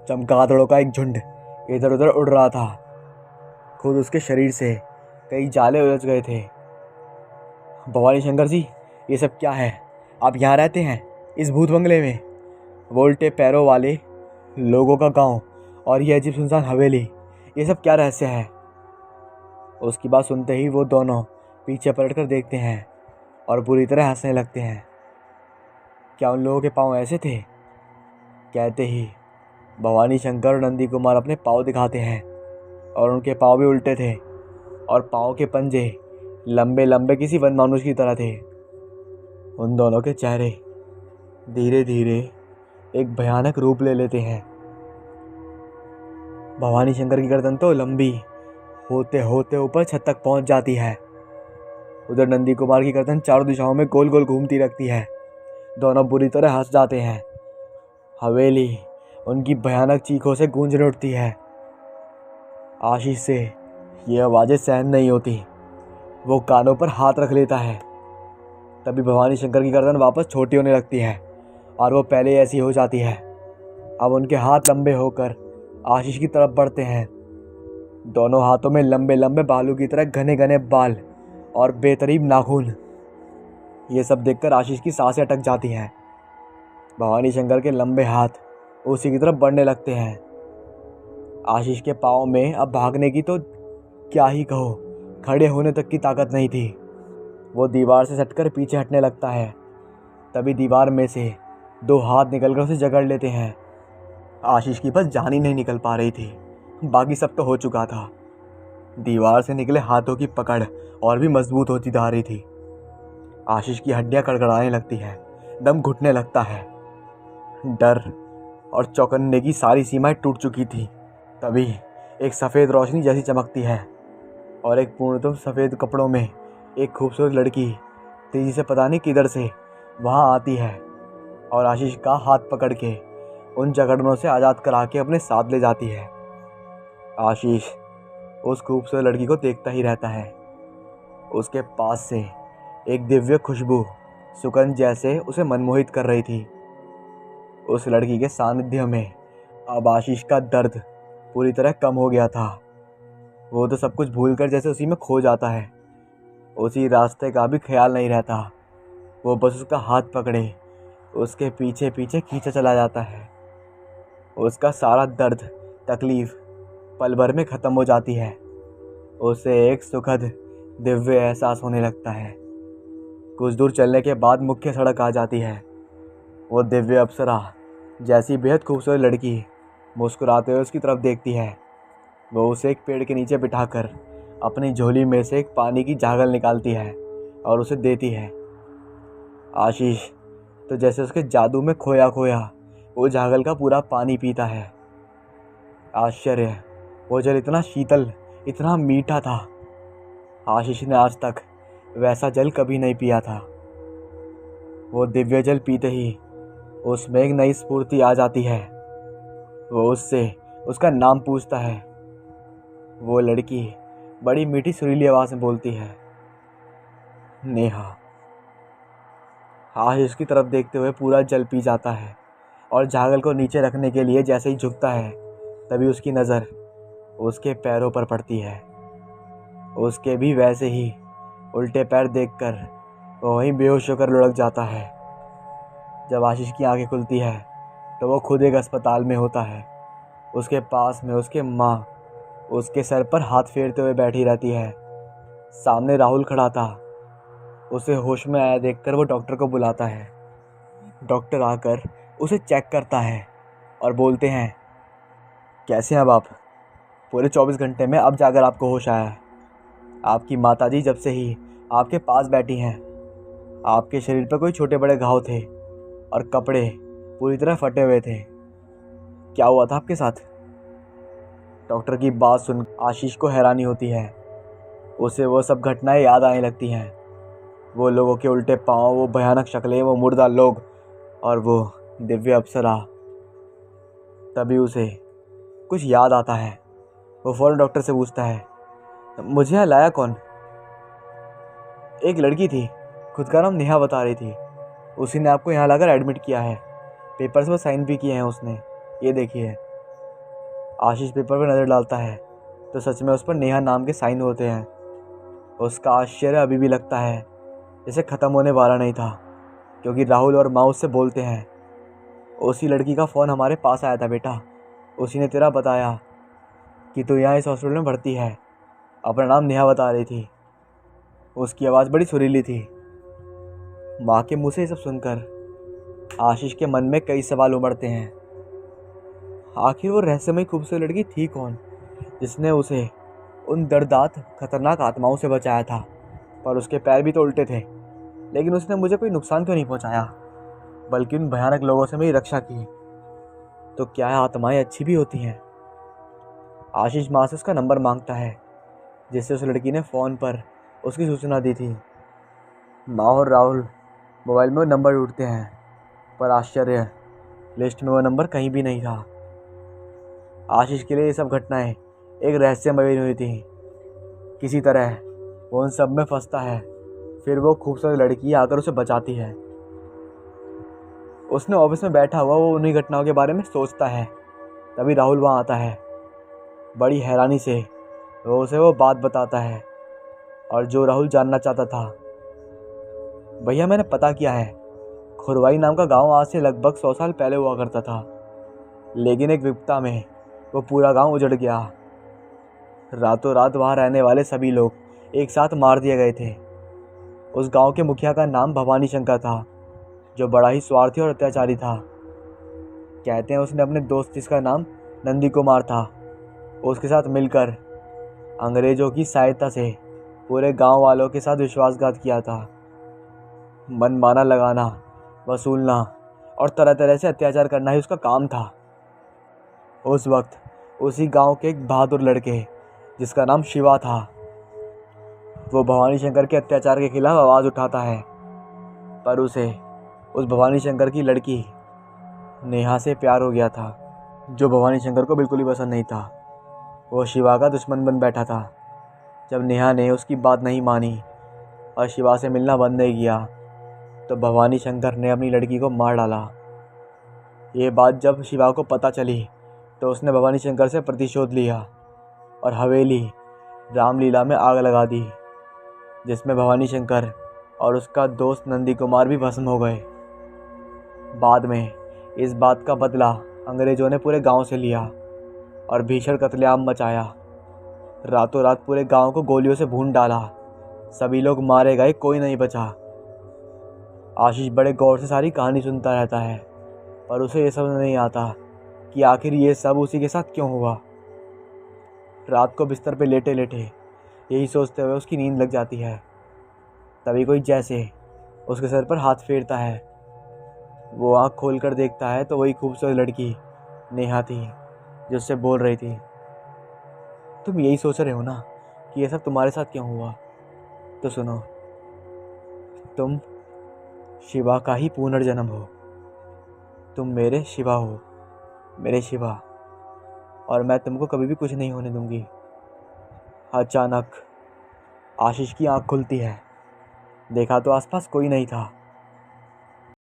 चमगादड़ों का एक झुंड इधर उधर उड़ रहा था। खुद उसके शरीर से कई जाले उलझ गए थे। भवानी शंकर जी, ये सब क्या है। आप यहाँ रहते हैं इस भूत बंगले में। वो उल्टे पैरों वाले लोगों का गांव और ये अजीब सुनसान हवेली, ये सब क्या रहस्य है। उसकी बात सुनते ही वो दोनों पीछे पलटकर देखते हैं। और बुरी तरह हंसने लगते हैं। क्या उन लोगों के पाँव ऐसे थे? कहते ही भवानी शंकर और नंदी कुमार अपने पाँव दिखाते हैं और उनके पाँव भी उल्टे थे और पाँव के पंजे लंबे लंबे किसी वनमानुष की तरह थे। उन दोनों के चेहरे धीरे धीरे एक भयानक रूप ले लेते हैं। भवानी शंकर की गर्दन तो लंबी होते होते ऊपर छत तक पहुंच जाती है। उधर नंदी कुमार की गर्दन चारों दिशाओं में गोल गोल घूमती रखती है। दोनों बुरी तरह हंस जाते हैं। हवेली उनकी भयानक चीखों से गूंजने उठती है। आशीष से ये आवाज़ें सहन नहीं होती। वो कानों पर हाथ रख लेता है। तभी भवानी शंकर की गर्दन वापस छोटी होने लगती है और वो पहले ऐसी हो जाती है। अब उनके हाथ लंबे होकर आशीष की तरफ बढ़ते हैं। दोनों हाथों में लंबे लंबे बालों की तरह घने घने बाल और बेतरीब नाखून। ये सब देखकर आशीष की सांसें अटक जाती हैं। भवानी शंकर के लंबे हाथ उसी की तरफ बढ़ने लगते हैं। आशीष के पाँव में अब भागने की तो क्या ही कहो, खड़े होने तक की ताकत नहीं थी। वो दीवार से सटकर पीछे हटने लगता है। तभी दीवार में से दो हाथ निकलकर उसे जकड़ लेते हैं। आशीष की बस जान ही नहीं निकल पा रही थी, बाकी सब तो हो चुका था। दीवार से निकले हाथों की पकड़ और भी मजबूत होती जा रही थी। आशीष की हड्डियां कड़कड़ाने लगती है, दम घुटने लगता है। डर और चौंकने की सारी सीमाएं टूट चुकी थी। तभी एक सफ़ेद रोशनी जैसी चमकती है और एक पूर्णतः सफ़ेद कपड़ों में एक खूबसूरत लड़की तेजी से पता नहीं किधर से वहाँ आती है और आशीष का हाथ पकड़ के उन जकड़नों से आज़ाद करा के अपने साथ ले जाती है। आशीष उस खूबसूरत लड़की को देखता ही रहता है। उसके पास से एक दिव्य खुशबू सुगंध जैसे उसे मनमोहित कर रही थी। उस लड़की के सानिध्य में अब आशीष का दर्द पूरी तरह कम हो गया था। वो तो सब कुछ भूलकर जैसे उसी में खो जाता है। उसी रास्ते का भी ख्याल नहीं रहता। वो बस उसका हाथ पकड़े उसके पीछे पीछे खींचा चला जाता है। उसका सारा दर्द तकलीफ पल भर में ख़त्म हो जाती है। उसे एक सुखद दिव्य एहसास होने लगता है। कुछ दूर चलने के बाद मुख्य सड़क आ जाती है। वो दिव्य अप्सरा जैसी बेहद खूबसूरत लड़की मुस्कुराते हुए उसकी तरफ देखती है। वो उसे एक पेड़ के नीचे बिठाकर अपनी झोली में से एक पानी की झागल निकालती है और उसे देती है। आशीष तो जैसे उसके जादू में खोया खोया वो झागल का पूरा पानी पीता है। आश्चर्य, वो जल इतना शीतल, इतना मीठा था। आशीष ने आज तक वैसा जल कभी नहीं पिया था। वो दिव्य जल पीते ही उसमें एक नई स्फूर्ति आ जाती है। वो उससे उसका नाम पूछता है। वो लड़की बड़ी मीठी सुरीली आवाज़ में बोलती है, नेहा। आशीष की तरफ देखते हुए पूरा जल पी जाता है और झागल को नीचे रखने के लिए जैसे ही झुकता है तभी उसकी नज़र उसके पैरों पर पड़ती है। उसके भी वैसे ही उल्टे पैर देखकर वो वहीं बेहोश होकर लुढ़क जाता है। जब आशीष की आंखें खुलती है तो वो खुद एक अस्पताल में होता है। उसके पास में उसके माँ उसके सर पर हाथ फेरते हुए बैठी रहती है। सामने राहुल खड़ा था। उसे होश में आया देखकर वो डॉक्टर को बुलाता है। डॉक्टर आकर उसे चेक करता है और बोलते हैं, कैसे हैं अब आप? पूरे 24 घंटे में अब जाकर आपको होश आया है। आपकी माताजी जब से ही आपके पास बैठी हैं। आपके शरीर पर कोई छोटे बड़े घाव थे और कपड़े पूरी तरह फटे हुए थे। क्या हुआ था आपके साथ? डॉक्टर की बात सुन आशीष को हैरानी होती है। उसे वो सब घटनाएं याद आने लगती हैं। वो लोगों के उल्टे पाँव, वो भयानक शक्लें, वो मुर्दा लोग और वो दिव्य अप्सरा। तभी उसे कुछ याद आता है। वो फ़ौरन डॉक्टर से पूछता है, मुझे यहाँ लाया कौन? एक लड़की थी, खुद का नाम नेहा बता रही थी। उसी ने आपको यहाँ लाकर एडमिट किया है। पेपर्स पर साइन भी किए हैं उसने, ये देखिए। आशीष पेपर पर नज़र डालता है तो सच में उस पर नेहा नाम के साइन होते हैं। उसका आश्चर्य अभी भी लगता है जैसे ख़त्म होने वाला नहीं था, क्योंकि राहुल और माँ उससे बोलते हैं, उसी लड़की का फ़ोन हमारे पास आया था बेटा। उसी ने तेरा बताया कि तू यहाँ इस हॉस्पिटल में भर्ती है। अपना नाम नेहा बता रही थी। उसकी आवाज़ बड़ी सुरीली थी। माँ के मुँह से ये सब सुनकर आशीष के मन में कई सवाल उमड़ते हैं। आखिर वो रहस्यमयी खूबसूरत लड़की थी कौन, जिसने उसे उन दर्दनाक खतरनाक आत्माओं से बचाया था। पर उसके पैर भी तो उल्टे थे, लेकिन उसने मुझे कोई नुकसान क्यों नहीं पहुंचाया, बल्कि उन भयानक लोगों से मेरी रक्षा की। तो क्या आत्माएं अच्छी भी होती हैं? आशीष माँ से उसका नंबर मांगता है, जिससे उस लड़की ने फ़ोन पर उसकी सूचना दी थी। माँ और राहुल मोबाइल में वो नंबर ढूंढते हैं, पर आश्चर्य, लिस्ट में वो नंबर कहीं भी नहीं था। आशीष के लिए ये सब घटनाएं एक रहस्यमय हुई थी। किसी तरह वो उन सब में फंसता है, फिर वो खूबसूरत लड़की आकर उसे बचाती है। उसने ऑफिस में बैठा हुआ वो उन्हीं घटनाओं के बारे में सोचता है, तभी राहुल वहाँ आता है। बड़ी हैरानी से वो उसे वो बात बताता है, और जो राहुल जानना चाहता था। भैया, मैंने पता किया है, खुरवाई नाम का गांव आज से लगभग 100 साल पहले हुआ करता था, लेकिन एक विपदा में वो पूरा गांव उजड़ गया। रातों रात वहाँ रहने वाले सभी लोग एक साथ मार दिए गए थे। उस गांव के मुखिया का नाम भवानी शंकर था, जो बड़ा ही स्वार्थी और अत्याचारी था। कहते हैं उसने अपने दोस्त जिसका नाम नंदी कुमार था, उसके साथ मिलकर अंग्रेजों की सहायता से पूरे गांव वालों के साथ विश्वासघात किया था। मनमाना लगाना, वसूलना और तरह तरह से अत्याचार करना ही उसका काम था। उस वक्त उसी गांव के एक बहादुर लड़के जिसका नाम शिवा था, वो भवानी शंकर के अत्याचार के खिलाफ आवाज़ उठाता है। पर उसे उस भवानी शंकर की लड़की नेहा से प्यार हो गया था, जो भवानी शंकर को बिल्कुल ही पसंद नहीं था। वो शिवा का दुश्मन बन बैठा था। जब नेहा ने उसकी बात नहीं मानी और शिवा से मिलना बंद नहीं किया, तो भवानी शंकर ने अपनी लड़की को मार डाला। ये बात जब शिवा को पता चली, तो उसने भवानी शंकर से प्रतिशोध लिया और हवेली रामलीला में आग लगा दी, जिसमें भवानी शंकर और उसका दोस्त नंदी कुमार भी भस्म हो गए। बाद में इस बात का बदला अंग्रेजों ने पूरे गांव से लिया और भीषण कत्लेआम मचाया। रातों रात पूरे गांव को गोलियों से भून डाला। सभी लोग मारे गए, कोई नहीं बचा। आशीष बड़े गौर से सारी कहानी सुनता रहता है, पर उसे ये समझ नहीं आता कि आखिर ये सब उसी के साथ क्यों हुआ। रात को बिस्तर पे लेटे लेटे यही सोचते हुए उसकी नींद लग जाती है। तभी कोई जैसे उसके सर पर हाथ फेरता है। वो आँख खोल कर देखता है तो वही खूबसूरत लड़की नेहा थी, जो उससे बोल रही थी, तुम यही सोच रहे हो ना कि ये सब तुम्हारे साथ क्यों हुआ? तो सुनो, तुम शिवा का ही पुनर्जन्म हो। तुम मेरे शिवा हो, मेरे शिवा, और मैं तुमको कभी भी कुछ नहीं होने दूंगी। अचानक आशीष की आंख खुलती है। देखा तो आसपास कोई नहीं था,